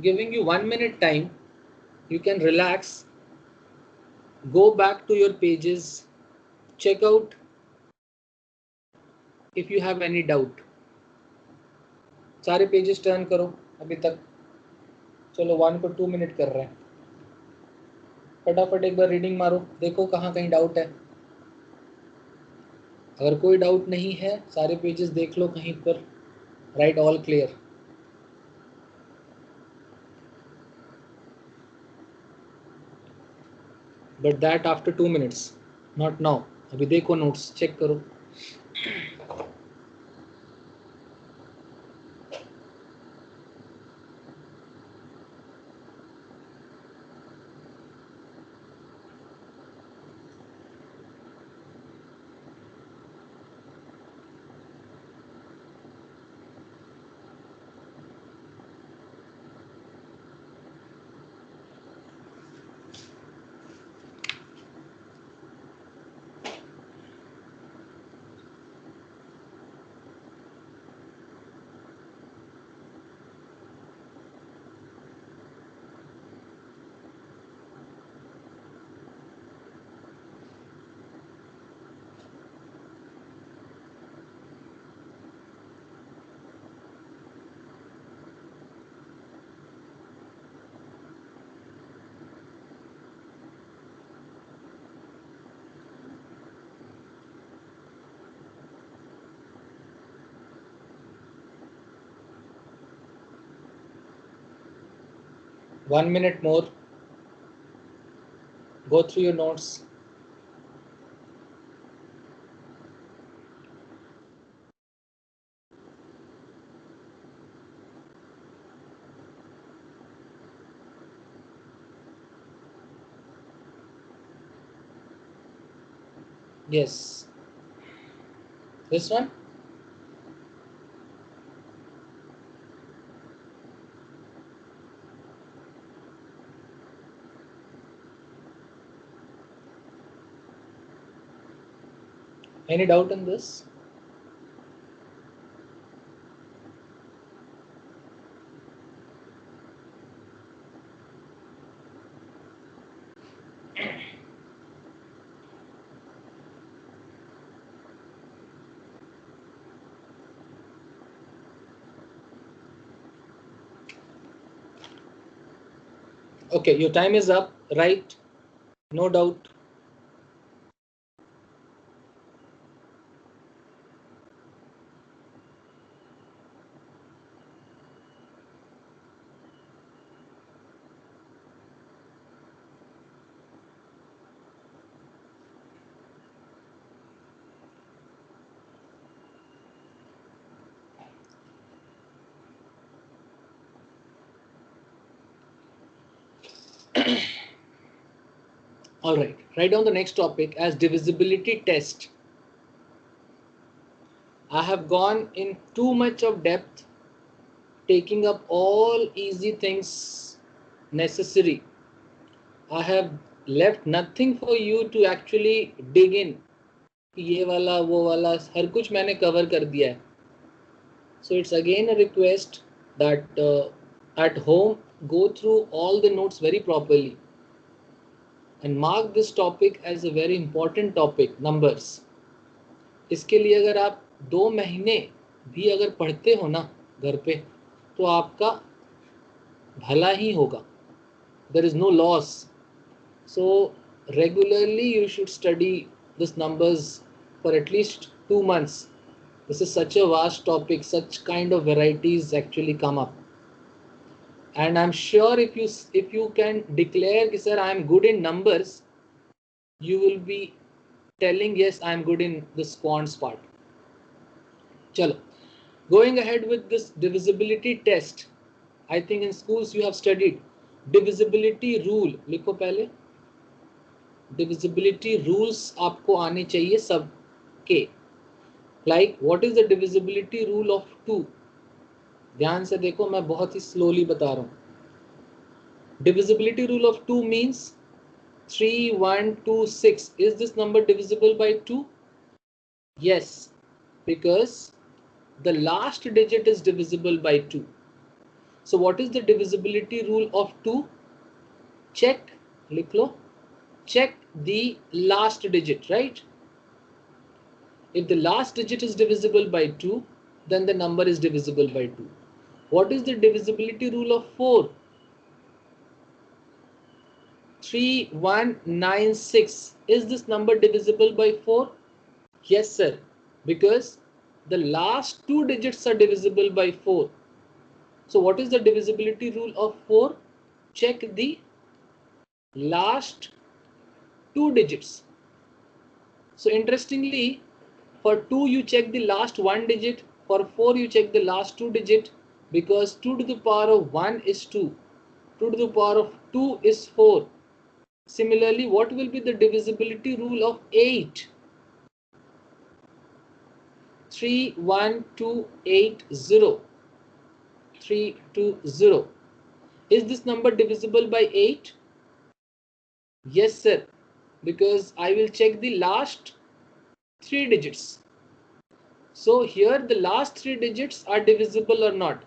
giving you 1 minute time. You can relax, go back to your pages, check out if you have any doubt. सारे पेजेस टर्न करो अभी तक। चलो 1 को 2 मिनट कर रहे हैं, फटाफट एक बार रीडिंग मारो, देखो कहाँ कहीं डाउट है। अगर कोई डाउट नहीं है, सारे पेजेस देख लो कहीं पर, right all clear. But that after 2 minutes, not now. अभी देखो नोट्स, चेक करो। 1 minute more. Go through your notes. Yes. This one? Any doubt in this? Okay, your time is up, right? No doubt. All right, write down the next topic as divisibility test. I have gone in too much of depth, taking up all easy things necessary. I have left nothing for you to actually dig in. ये वाला वो वाला हर कुछ मैंने cover कर दिया है. So it's again a request that at home go through all the notes very properly and mark this topic as a very important topic, numbers. इसके लिए अगर आप 2 महीने भी अगर पढ़ते हो ना घर पे तो आपका भला ही होगा. There is no loss. So regularly you should study this numbers for at least 2 months. This is such a vast topic, such kind of varieties actually come up. And I'm sure if you can declare कि sir I am good in numbers, you will be telling yes I am good in this quants part. Chalo, going ahead with this divisibility test. I think in schools you have studied divisibility rule. लिखो पहले. Divisibility rules आपको आने चाहिए सबके. Like what is the divisibility rule of 2? ध्यान से देखो, मैं बहुत ही slowly बता रहा हूँ. Divisibility rule of 2 means 3, 1, 2, 6. Is this number divisible by 2? Yes, because the last digit is divisible by 2. So what is the divisibility rule of 2? Check, लिख लो, check the last digit, right? If the last digit is divisible by 2, then the number is divisible by 2. What is the divisibility rule of 4? 3196. Is this number divisible by 4? Yes, sir, because the last 2 digits are divisible by 4. So what is the divisibility rule of 4? Check the last 2 digits. So interestingly, for 2 you check the last 1 digit, for 4 you check the last 2 digit, because 2 to the power of 1 is 2, 2 to the power of 2 is 4. Similarly, what will be the divisibility rule of 8? 31280. 320. Is this number divisible by 8? Yes, sir, because I will check the last 3 digits. So here the last 3 digits are divisible or not.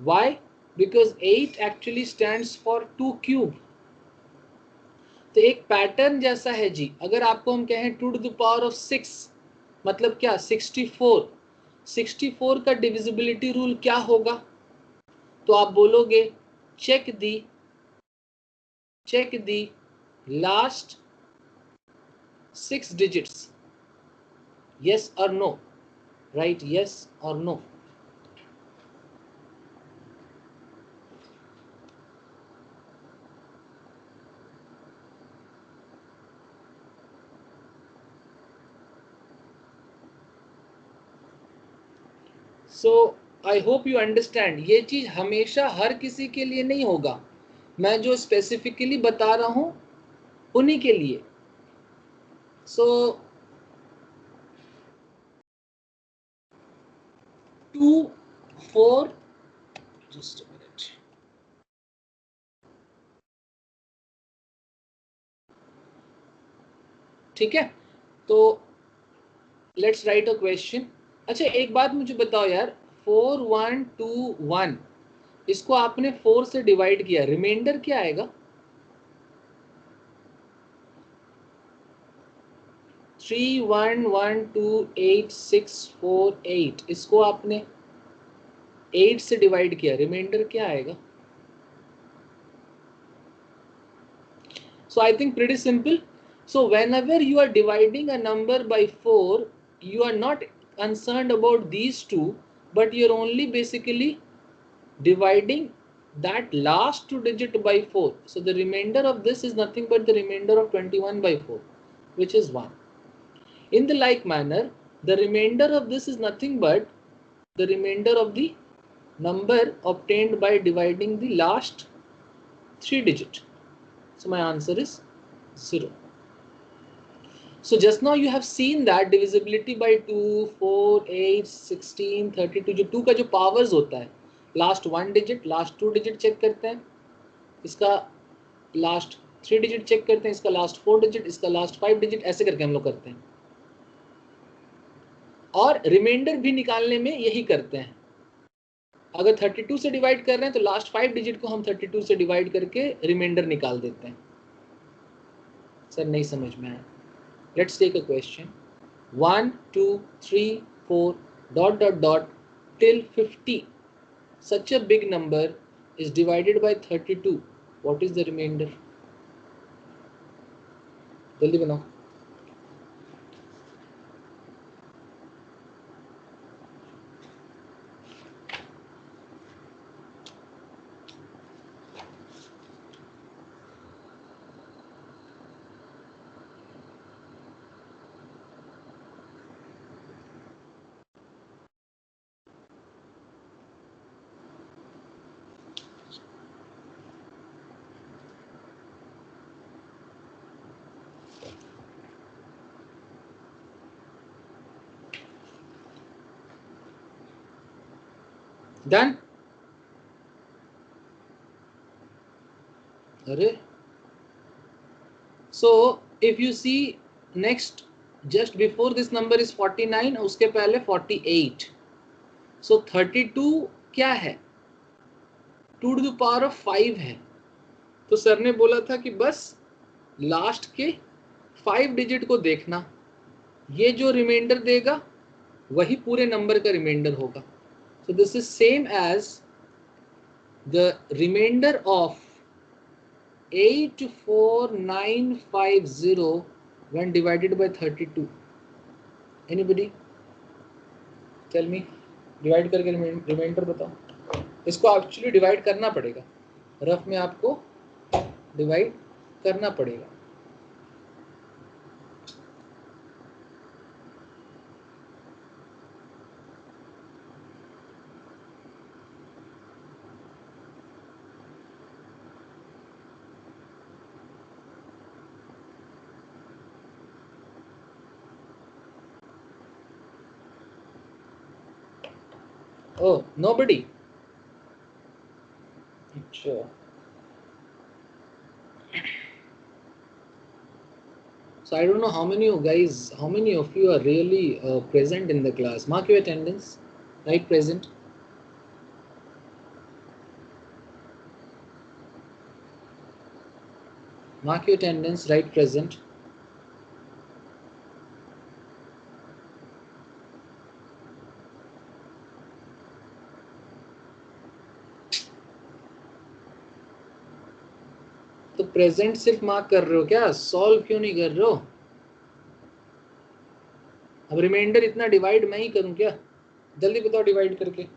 Why? Because 8 actually stands for 2 cube. तो एक pattern जैसा है जी. अगर आपको हम कहें 2 to the power of 6 मतलब क्या 64. 64 का डिविजिबिलिटी रूल क्या होगा? तो आप बोलोगे check the last 6 digits. Yes or no? Right, yes or no? So I hope you understand, ये चीज हमेशा हर किसी के लिए नहीं होगा, मैं जो स्पेसिफिकली बता रहा हूं उन्हीं के लिए। सो 2 4 जस्ट अ मिनट, ठीक है, तो लेट्स राइट अ क्वेश्चन। अच्छा एक बात मुझे बताओ यार, 4 1 2 1 इसको आपने 4 से डिवाइड किया, रिमाइंडर क्या आएगा? 3 1 1 2 8 6 4 8 इसको आपने 8 से डिवाइड किया, रिमाइंडर क्या आएगा? So I think pretty simple. So whenever you are dividing a number by 4, you are not concerned about these two, but you're only basically dividing that last two digit by 4. So the remainder of this is nothing but the remainder of 21 by 4, which is 1. In the like manner, the remainder of this is nothing but the remainder of the number obtained by dividing the last 3 digit. So my answer is 0. So just now you have seen that divisibility by 2, 4, 8, 16, 32, जो 2 का जो powers होता है, last 1 digit, last 2 digit check करते हैं, इसका last 3 digit check करते हैं, इसका last 4 digit, इसका last 5 digit, ऐसे करके हम लोग करते हैं। और रिमाइंडर भी निकालने में यही करते हैं। अगर 32 से डिवाइड कर रहे हैं तो लास्ट 5 डिजिट को हम 32 से डिवाइड करके रिमाइंडर निकाल देते हैं। सर नहीं समझ में आया, let's take a question. 1 2 3 4 dot dot dot till 50, such a big number is divided by 32, what is the remainder? जल्दी बनाओ। डन? अरे so if you see next, just before this number is 49, उसके पहले 48, so 32 क्या है? 2 to the power of 5 है। तो sir ने बोला था कि बस लास्ट के 5 डिजिट को देखना, ये जो रिमाइंडर देगा वही पूरे नंबर का रिमाइंडर होगा। So this is same as the remainder of 84950 when divided by 32. Anybody tell me, divide करके रिमाइंडर बताओ। इसको एक्चुअली डिवाइड करना पड़ेगा, रफ में आपको डिवाइड करना पड़ेगा। Oh, nobody? Sure. So I don't know how many of you are really present in the class. Mark your attendance, right present. Mark your attendance, right present. तो present सिर्फ mark कर रहे हो क्या, सॉल्व क्यों नहीं कर रहे हो? अब रिमाइंडर इतना डिवाइड मैं ही करूं क्या? जल्दी बताओ डिवाइड करके।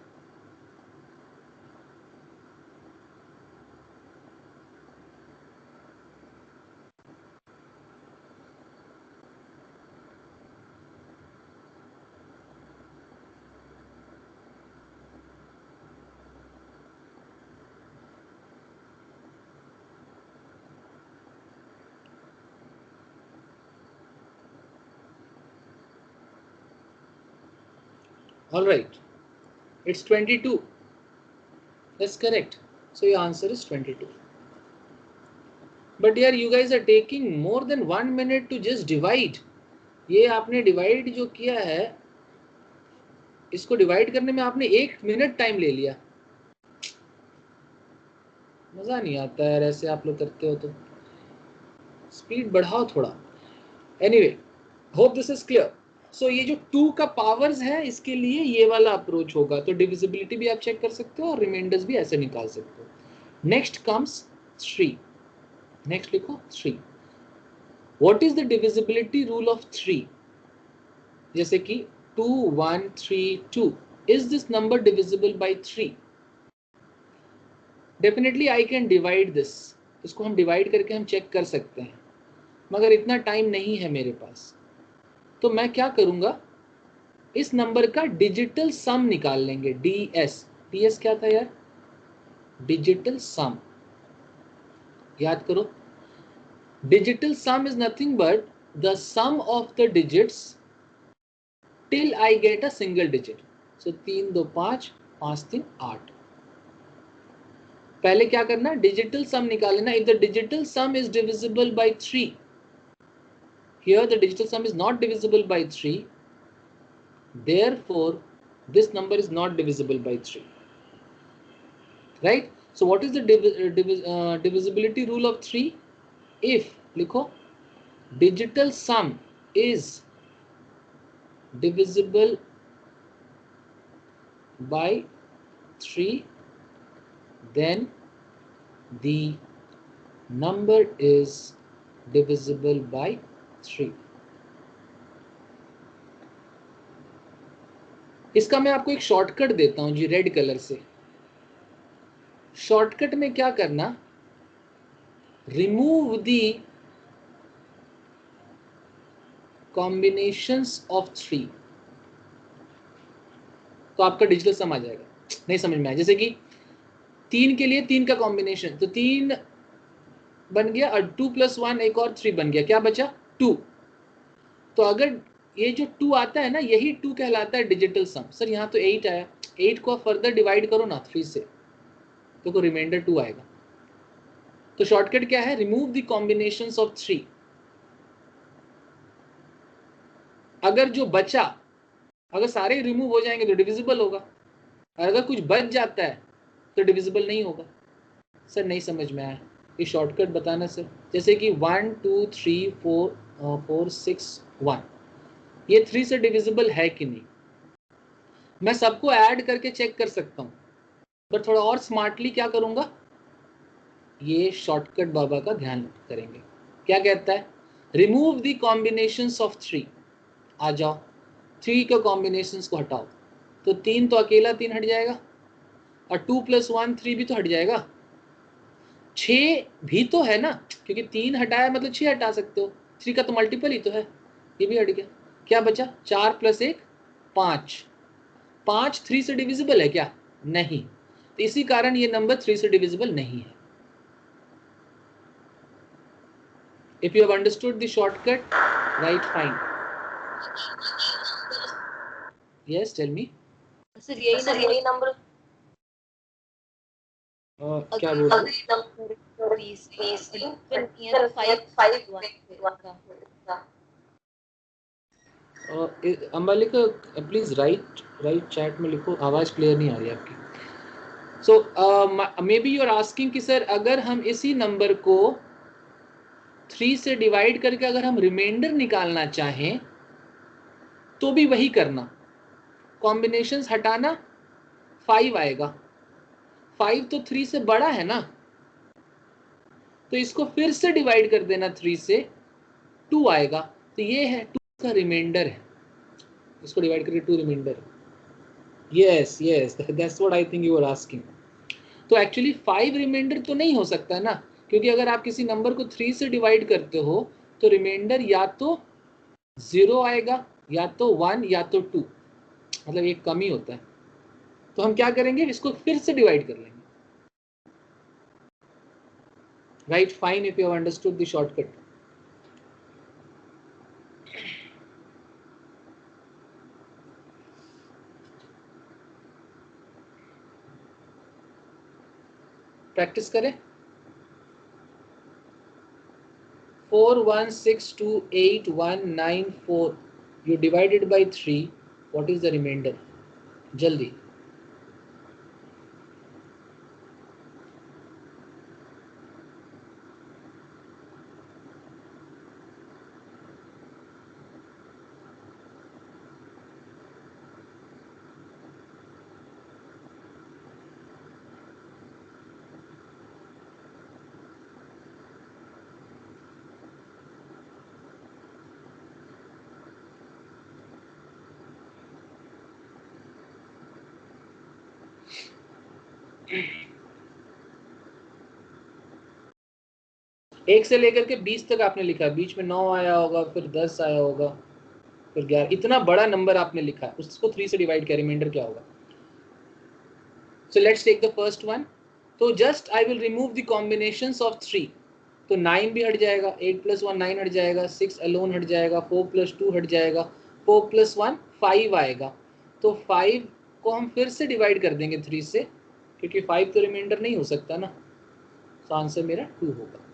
All right, it's 22. That's correct. So your answer is 22. But यार you guys are taking more than 1 minute to just divide. ये आपने डिवाइड जो किया है, इसको डिवाइड करने में आपने 1 मिनट टाइम ले लिया. मजा नहीं आता यार ऐसे आप लोग करते हो तो. स्पीड बढ़ाओ थोड़ा. Anyway, hope this is clear. So ये जो 2 का पावर्स है इसके लिए ये वाला अप्रोच होगा. तो डिविजिबिलिटी भी आप चेक कर सकते हो और रिमाइंडर्स भी ऐसे निकाल सकते हो. Next comes 3. नेक्स्ट लिखो 3. What is the divisibility rule of 3? जैसे कि 2 1 3 2. Is this number divisible by 3? Definitely I can divide this. इसको हम डिवाइड करके हम चेक कर सकते हैं, मगर इतना टाइम नहीं है मेरे पास. तो मैं क्या करूंगा, इस नंबर का डिजिटल सम निकाल लेंगे. डीएस. डीएस क्या था यार? Digital sum. याद करो, digital sum is nothing but the sum of the digits till I get a single digit. So 3 2 5 5 3 8. पहले क्या करना, डिजिटल सम निकाल लेना. If the digital sum is divisible bye 3, here the digital sum is not divisible by 3, therefore this number is not divisible by 3, right? So what is the divisibility rule of 3? If likho, digital sum is divisible by 3, then the number is divisible by 3. इसका मैं आपको एक shortcut देता हूं जी, red colour से. Shortcut में क्या करना, रिमूव द कॉम्बिनेशंस ऑफ 3, तो आपका डिजिटल सम आ जाएगा. नहीं समझ में आया? जैसे कि 3 के लिए 3 का कॉम्बिनेशन, तो 3 बन गया और 2 + 1 एक और 3 बन गया. क्या बचा? 2. तो अगर ये जो 2 आता है ना, यही 2 कहलाता है डिजिटल सम. सर यहाँ तो 8 आया. 8 को फर्दर डिवाइड करो ना 3 से, तो रिमाइंडर 2 आएगा. तो शॉर्टकट क्या है? Remove the combinations of 3. अगर जो बचा, अगर सारे रिमूव हो जाएंगे तो डिविजिबल होगा, और अगर कुछ बच जाता है तो डिविजिबल नहीं होगा. सर नहीं समझ में आया, ये शॉर्टकट बताना सर. जैसे कि 1 2 3 4 6 1, ये 3 से डिविजिबल है कि नहीं, मैं सबको ऐड करके चेक कर सकता हूँ. पर थोड़ा और स्मार्टली क्या करूँगा, ये शॉर्टकट बाबा का ध्यान करेंगे. क्या कहता है? Remove the combinations of 3. आ जाओ, 3 के कॉम्बिनेशंस को हटाओ. तो 3 तो अकेला 3 हट जाएगा, और 2 + 1 3 भी तो हट जाएगा. 6 भी तो है ना, क्योंकि 3 हटाया मतलब 6 हटा सकते हो. 3 का तो मल्टीपल ही तो है, ये भी हट गया. क्या बचा? 4 + 1 5. 5 3 से डिविजिबल है क्या? नहीं. तो इसी कारण ये नंबर 3 से डिविजिबल नहीं है. If you have understood the shortcut, write fine. Yes, tell me. Sir यही नंबर क्या बोल रहे हो? अम्बा लिखो प्लीज. राइट चैट में लिखो, आवाज क्लियर नहीं आ रही आपकी. So maybe you are asking कि सर अगर हम इसी नंबर को 3 से डिवाइड करके अगर हम रिमाइंडर निकालना चाहें तो भी वही करना. कॉम्बिनेशंस हटाना, 5 आएगा. 5 तो 3 से बड़ा है ना, तो इसको फिर से डिवाइड कर देना 3 से, 2 आएगा. तो ये है 2 का रिमाइंडर है. इसको डिवाइड करके 2 रिमाइंडर है. Yes that's what I think you are asking. तो एक्चुअली 5 रिमाइंडर तो नहीं हो सकता ना, क्योंकि अगर आप किसी नंबर को 3 से डिवाइड करते हो तो रिमाइंडर या तो 0 आएगा, या तो 1, या तो 2, मतलब एक कम ही होता है. तो हम क्या करेंगे, इसको फिर से डिवाइड कर लेंगे. Right fine if you have understood the shortcut. Practice करें। 41628194 you divided by 3, what is the remainder? जल्दी। एक से लेकर के 20 तक आपने लिखा, बीच में 9 आया होगा, फिर 10 आया होगा, फिर 11, इतना बड़ा नंबर आपने लिखा है, उसको 3 से डिवाइड किया, रिमाइंडर क्या होगा? So let's take the first one. तो just I will remove the combinations of 3। तो 9 भी हट जाएगा, 8 + 1 9 हट जाएगा, 6 अलोन हट जाएगा, 4 + 2 हट जाएगा, 4 + 1 5 आएगा। तो 5 को हम फिर से डिवाइड कर देंगे 3 से, क्योंकि 5 तो रिमाइंडर नहीं हो सकता ना। तो आंसर मेरा 2 होगा।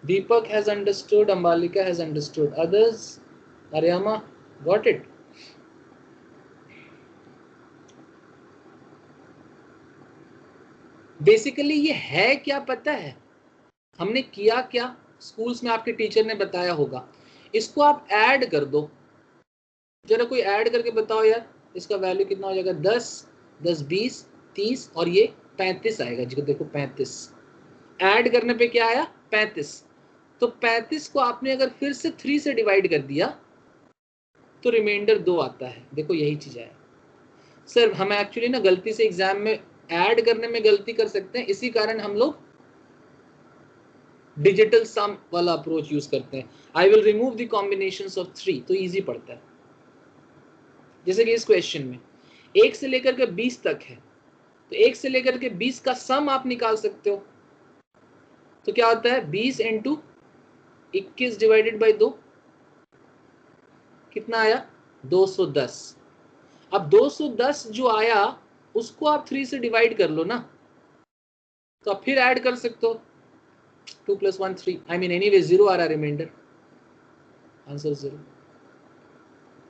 Deepak has understood, Ambalika has understood, others, Aryama, got it? Basically ये है क्या पता है? हमने किया क्या? स्कूल्स में आपके टीचर ने बताया होगा, इसको आप ऐड कर दो। जरा कोई ऐड करके बताओ यार, इसका वैल्यू कितना हो जाएगा? 10 10 20 30 और ये 35 आएगा जी। देखो 35 ऐड करने पे क्या आया? 35। तो 35 को आपने अगर फिर से 3 से डिवाइड कर दिया तो रिमाइंडर 2 आता है। देखो यही चीज है सर, हम एक्चुअली ना गलती से एग्जाम में ऐड करने में गलती कर सकते हैं, इसी कारण हम लोग डिजिटल सम वाला अप्रोच यूज करते हैं। आई will remove the combinations of 3, तो इजी पड़ता है। जैसे कि इस क्वेश्चन में 1 से लेकर के 20 तक है, तो 1 से लेकर के 20 का सम आप निकाल सकते हो। तो क्या होता है? 20 × 21 डिवाइडेड बाई 2, कितना आया? 210। अब 210 जो आया उसको आप 3 से डिवाइड कर लो ना, तो आप फिर ऐड कर सकते हो। 2 + 1 3, आई मीन एनीवे 0 आ रहा remainder, answer 0।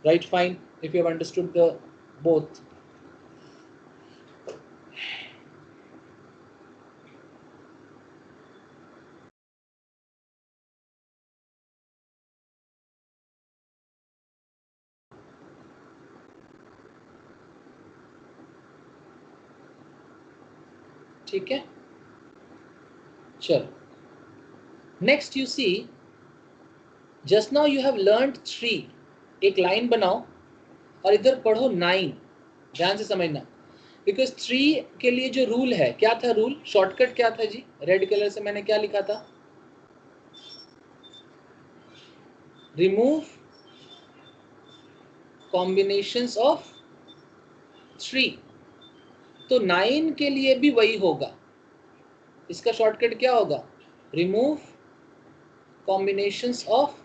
Right, fine, if you have understood the both. ठीक है, चलो next you see, just now you have learned 3। एक लाइन बनाओ और इधर पढ़ो 9। ध्यान से समझना, बिकॉज 3 के लिए जो रूल है, क्या था रूल? शॉर्टकट क्या था जी? रेड कलर से मैंने क्या लिखा था? Remove combinations of 3। तो 9 के लिए भी वही होगा, इसका शॉर्टकट क्या होगा? Remove combinations of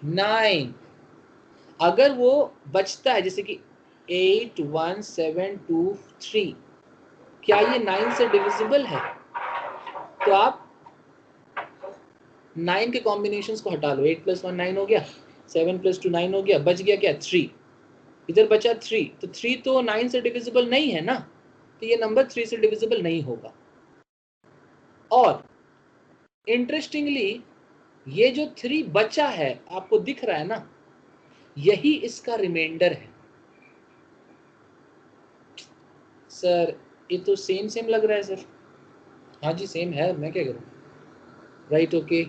9। अगर वो बचता है, जैसे कि 8 1 7 2 3, क्या ये 9 से डिविजिबल है? तो आप 9 के कॉम्बिनेशंस को हटा लो। 8 + 1 9 हो गया, 7 + 2 9 हो गया, बच गया क्या? 3। इधर बचा 3, तो 3 तो 9 से डिविजिबल नहीं है ना, तो ये नंबर 3 से डिविजिबल नहीं होगा। और इंटरेस्टिंगली ये जो 3 बचा है, आपको दिख रहा है ना, यही इसका रिमाइंडर है। सर ये तो सेम सेम लग रहा है सर। हाँ जी सेम है, मैं क्या करूँ? Right, okay,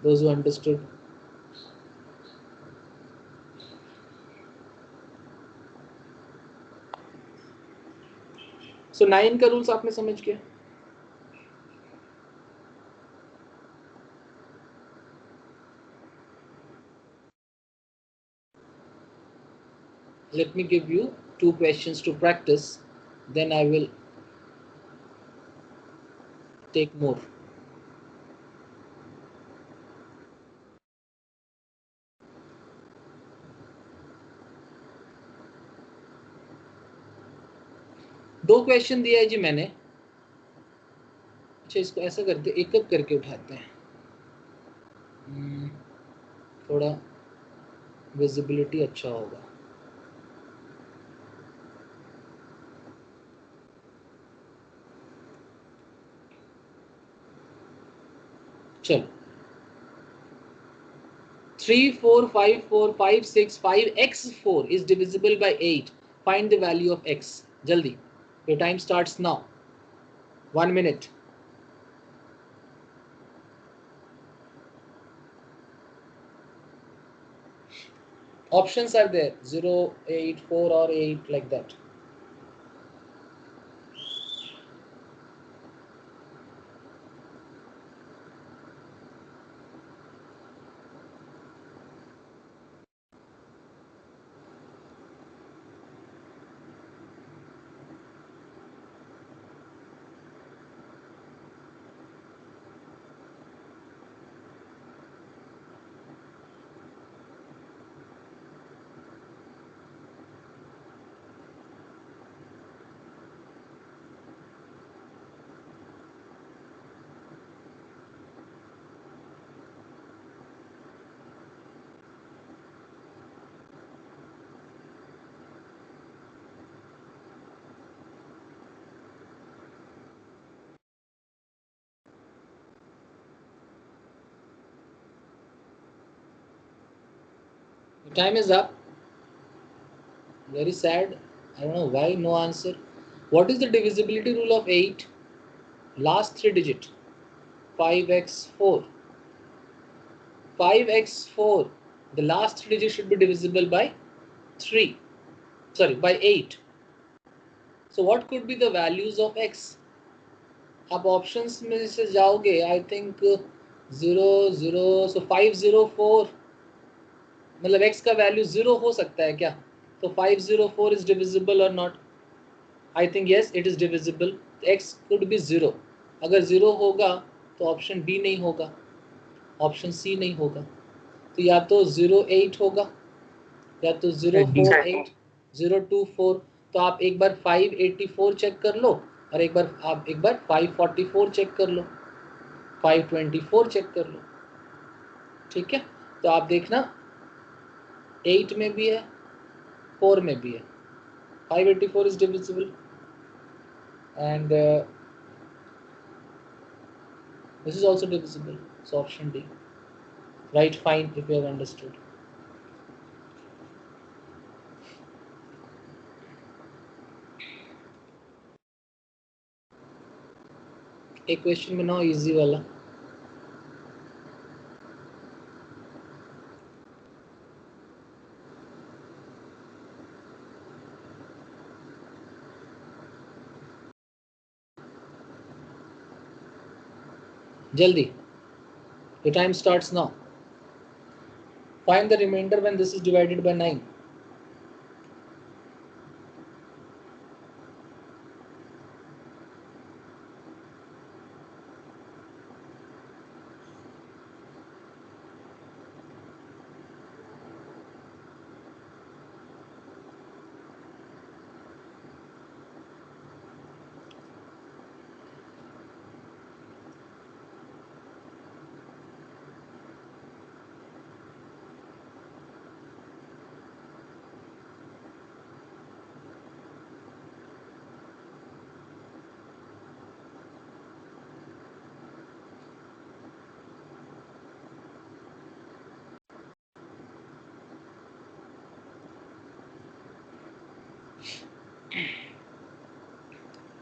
those who understood. So 9 का रूल्स आपने समझ गया। Let me give you 2 questions to practice, then I will take more. दो क्वेश्चन दिया है जी मैंने। अच्छा इसको ऐसा करते, एक एक करके उठाते हैं, थोड़ा विजिबिलिटी अच्छा होगा। चलो 3 4 5 4 5 6 5x4 is divisible by 8. Find the value of x. Jaldi, your time starts now. 1 minute. Options are there, 0, 8, 4 or 8, like that. The time is up. Very sad. I don't know why no answer. What is the divisibility rule of 8? Last 3 digit. 5x4. 5x4. The last 3 digits should be divisible by 3. Sorry, by 8. So what could be the values of x? आप options में से जाओगे, I think 0 0, सो 504, मतलब x का value 0 हो सकता है क्या? तो 504 इज डिविजिबल और not? I think yes it is divisible. x could be 0. अगर 0 होगा तो ऑप्शन बी नहीं होगा, ऑप्शन सी नहीं होगा, तो या तो 08 होगा या तो 048 024. तो आप एक बार 584 चेक कर लो और एक बार 544 चेक कर लो, 524 चेक कर लो. ठीक है, तो आप देखना 8 में भी है, 4 में भी है. 584 is divisible and this is also divisible, so option D. Right, fine, if you have understood. एक क्वेश्चन बनाओ इजी वाला. जल्दी, your time starts now. Find the remainder when this is divided by 9.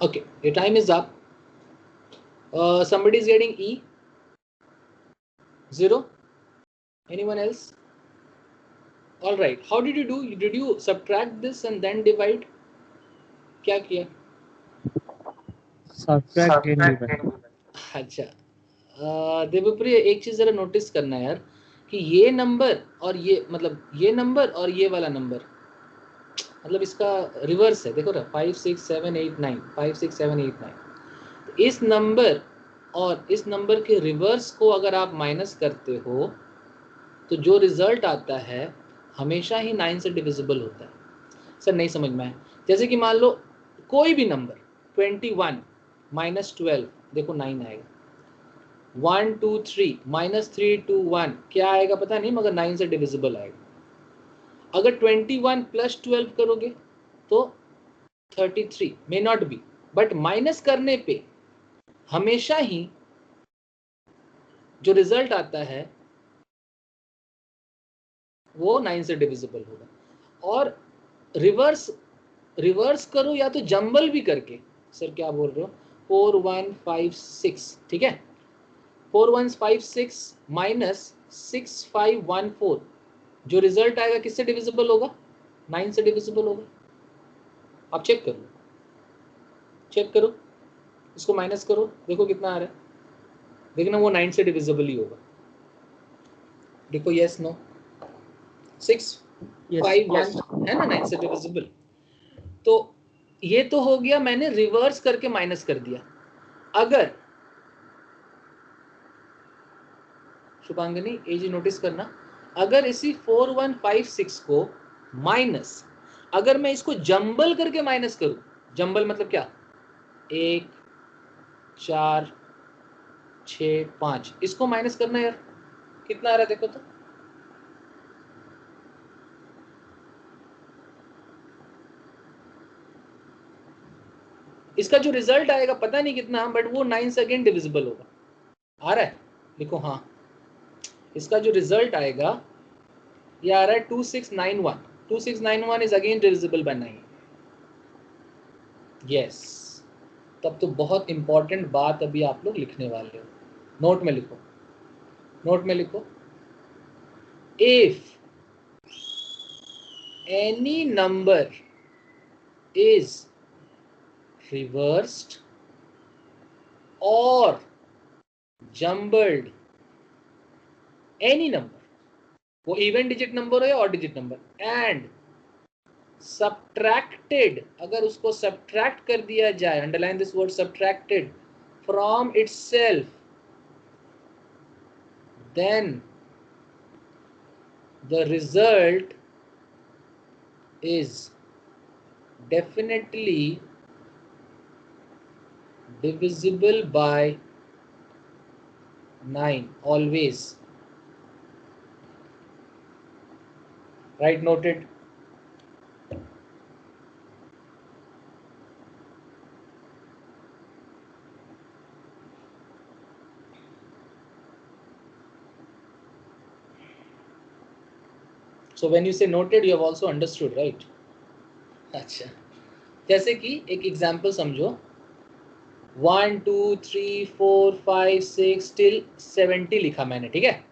Okay, your time is up. Somebody is getting E. 0. Anyone else? All right. How did you do? Did you subtract this and then divide? क्या किया? Subtract and divide. अच्छा, देवप्रिय एक चीज जरा notice करना यार कि ये नंबर और ये, मतलब ये नंबर और ये वाला नंबर, मतलब इसका रिवर्स है. देखो ना, 5 6 7 8 9, 5 6 7 8 9. इस नंबर और इस नंबर के रिवर्स को अगर आप माइनस करते हो तो जो रिजल्ट आता है हमेशा ही 9 से डिविजिबल होता है. सर नहीं समझ में आया. जैसे कि मान लो कोई भी नंबर 21 -12 देखो 9 आएगा। 1 2 3 -3 2 1 क्या आएगा पता नहीं, मगर 9 से डिविजिबल आएगा। अगर 21 + 12 करोगे तो 33 may not be, but minus करने पे हमेशा ही जो रिजल्ट आता है वो 9 से डिविजिबल होगा। और रिवर्स करो या तो जंबल भी करके, सर क्या बोल रहे हो, 4 1 5 6, ठीक है, 4 1 5 6 -6 5 1 4, जो रिजल्ट आएगा किससे डिविजिबल होगा, 9 से डिविजिबल होगा। आप चेक करो, इसको माइनस करो, देखो कितना आ रहा है, देखना वो 9 से डिविजिबल ही होगा। देखो यस नो, 6 5 1 है ना 9 से डिविजिबल। तो ये तो हो गया, मैंने रिवर्स करके माइनस कर दिया। अगर शुभांगिनी ये जी नोटिस करना, अगर इसी 4 1 5 6 को माइनस, अगर मैं इसको जंबल करके माइनस करूं, जंबल मतलब क्या, 1 4 6 5, इसको माइनस करना यार, कितना आ रहा है देखो तो, इसका जो रिजल्ट आएगा पता नहीं कितना, बट वो 9 से अगेन डिविजिबल होगा। आ रहा है, देखो हाँ, इसका जो रिजल्ट आएगा ये आ रहा है 2691। 2691 is again divisible by 9। Yes, तब तो बहुत इंपॉर्टेंट बात अभी आप लोग लिखने वाले हो, नोट में लिखो, if any number is reversed or jumbled, any number, वो इवन डिजिट नंबर हो या odd digit number, and subtracted, अगर उसको सब्ट्रैक्ट कर दिया जाए, underline this word subtracted from itself, then the result is definitely divisible by 9 always. Right, noted. So when you say noted, you have also understood, right? अच्छा, जैसे कि एक example समझो, 1 2 3 4 5 6 टिल 70 लिखा मैंने, ठीक है,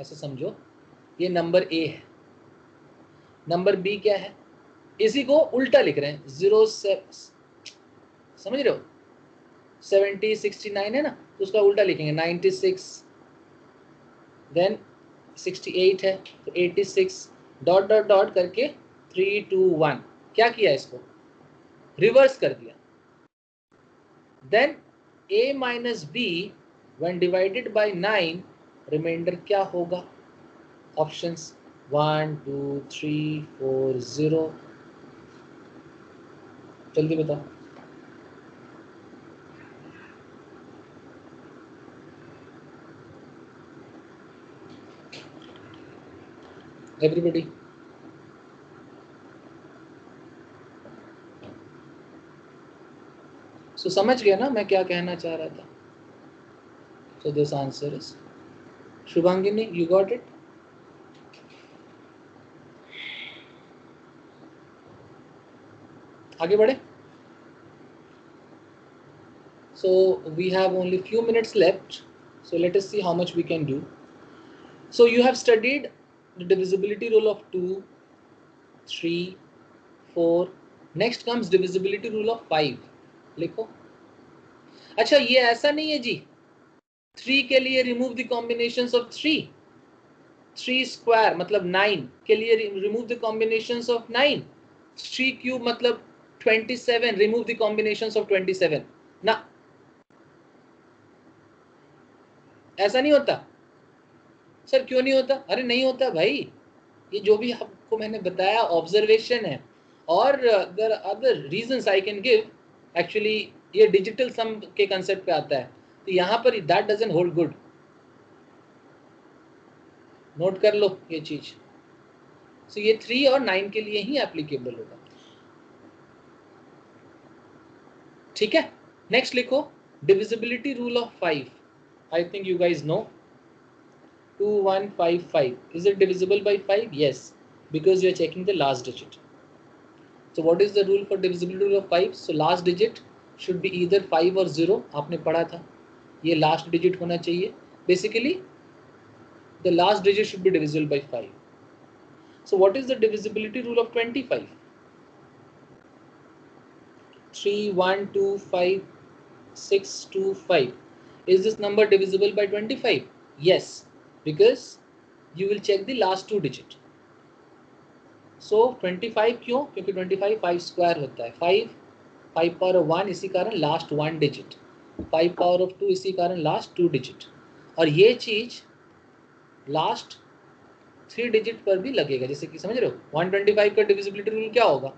ऐसे समझो, ये नंबर ए है, नंबर बी क्या है, इसी को उल्टा लिख रहे हैं, 0 से, समझ रहे हो, 70 69 है ना, तो उसका उल्टा लिखेंगे 96, देन 68 है तो 86, डॉट डॉट डॉट करके 3 2 1, क्या किया, इसको रिवर्स कर दिया। Then a minus b when divided by 9, remainder क्या होगा, ऑप्शंस 1 2 3 4 0, जल्दी बताओ। एवरीबॉडी, सो समझ गया ना मैं क्या कहना चाह रहा था। So this answer is, Shubhangini you got it, आगे बढ़े। So we have only few minutes left, so let us see how much we can do. So you have studied the divisibility rule of 2 3 4, next comes divisibility rule of 5, लिखो। अच्छा ये ऐसा नहीं है जी, 3 के लिए remove the combinations of 3, 3 square मतलब 9 के लिए remove the combinations of 9, 3 cube मतलब 27, रिमूव द कॉम्बिनेशंस ऑफ 27 ना, ऐसा नहीं होता। सर क्यों नहीं होता, अरे नहीं होता भाई, ये जो भी आपको मैंने बताया ऑब्जर्वेशन है, और there are other reasons I can give, actually ये डिजिटल सम के कंसेप्ट पे आता है, तो यहाँ पर that doesn't hold good. Note कर लो ये चीज। सो ये 3 और 9 के लिए ही एप्लीकेबल होगा। ठीक है, नेक्स्ट लिखो divisibility rule of 5। I think you guys know 2155. Is it divisible by 5? Yes, because you are checking the last digit. So what is the rule for divisibility rule of 5? So last digit should be either 5 or 0. आपने पढ़ा था, ये last digit होना चाहिए. Basically, the last digit should be divisible by 5. So what is the divisibility rule of 25? 3, 1, 2, 5, 6, 2, 5. Is this number divisible by 25? Yes, because you will check the last 2 digit. So 25 क्यों? क्योंकि 25 5 square होता है, 5 power of 1 इसी कारण last 1 digit, 5 power of 2 इसी कारण last 2 digit, और ये चीज लास्ट 3 डिजिट पर भी लगेगा। जैसे कि समझ रहे हो 125 का डिविजिबिलिटी रूल क्या होगा?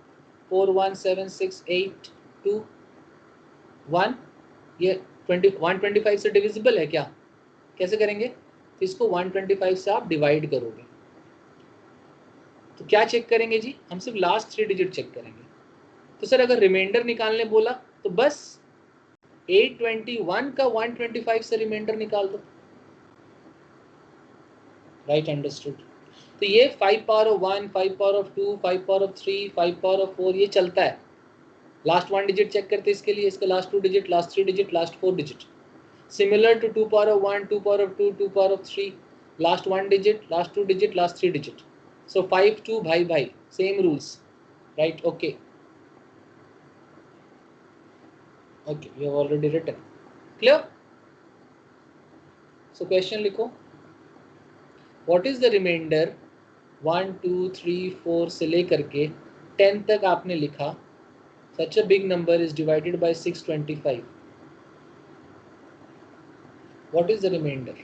4 1 7 6 8 2 1। ये 125 से डिविजिबल है क्या? कैसे करेंगे? तो इसको 125 से आप डिवाइड करोगे, तो क्या चेक करेंगे जी? हम सिर्फ लास्ट 3 डिजिट चेक करेंगे। तो सर अगर रिमाइंडर निकालने बोला तो बस 821 का 125 से रिमाइंडर निकाल दो। Right, understood. तो ये 5 power of 1, 5 power of 2, 5 power of 3, 5 power of 4 ये चलता है। लास्ट 1 डिजिट चेक करते हैं इसके लिए, इसका last 2 digit, last 3 digit, last 4 digit. Similar to 2 power of 1, 2 power of 2, 2 power of 3, last 1 digit, last 2 digit, last 3 digit. So 5 2 भाई भाई same rules. Right, okay okay, you have already written. Clear? So question लिखो, what is the remainder 1 2 3 4 से लेकर के 10 तक आपने लिखा, such a big number is divided by 625. What is the remainder?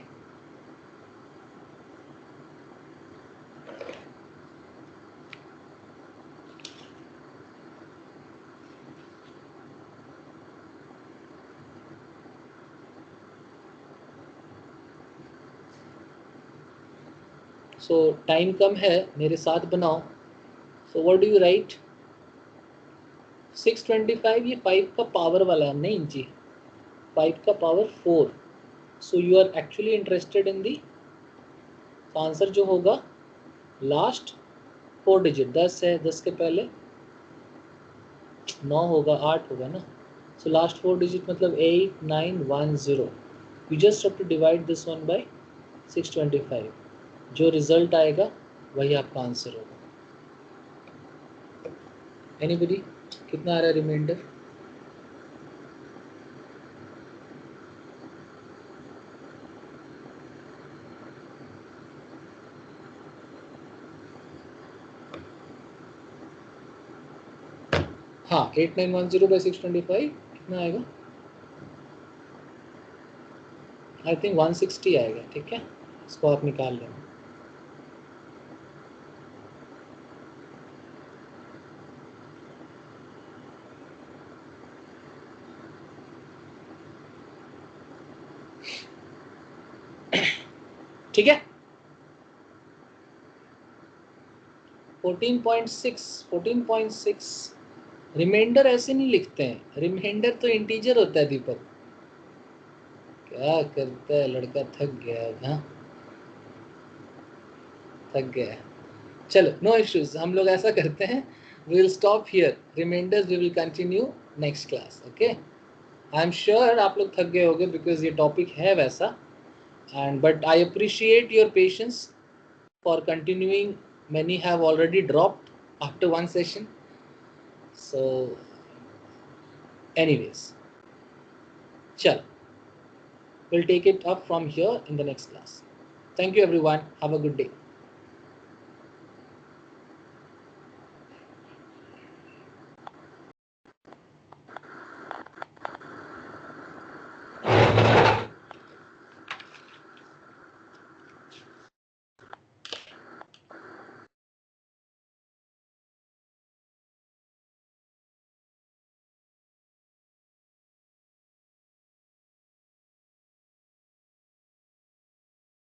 So time कम है, मेरे साथ बनाओ। So what do you write? 625 ये 5 का पावर वाला है, नहीं जी, 5 का power 4. So you are actually interested in the answer जो होगा लास्ट 4 डिजिट। 10 है, 10 के पहले 9 होगा, 8 होगा ना। सो लास्ट 4 डिजिट मतलब 8 9 1 0। You just have to divide this one by 625। जो रिजल्ट आएगा वही आपका आंसर होगा। एनीबडी, कितना आ रहा है रिमाइंडर? हाँ, 8910 by 625 कितना आएगा? आई थिंक 160 आएगा। ठीक है, इसको आप निकाल लेना। ठीक है, 14.6 रिमाइंडर ऐसे नहीं लिखते हैं, रिमाइंडर तो इंटीजर होता है। दीपक क्या करता है लड़का, थक गया है। हाँ, थक गया है। चलो, नो इश्यूज, हम लोग ऐसा करते हैं, we will stop here, remainders we will continue next class. Okay, I am sure आप लोग थक गए होंगे बिकॉज ये टॉपिक है वैसा, and but I appreciate your patience for continuing. Many have already dropped after one session. So anyways, chal, we'll take it up from here in the next class. Thank you everyone. Have a good day.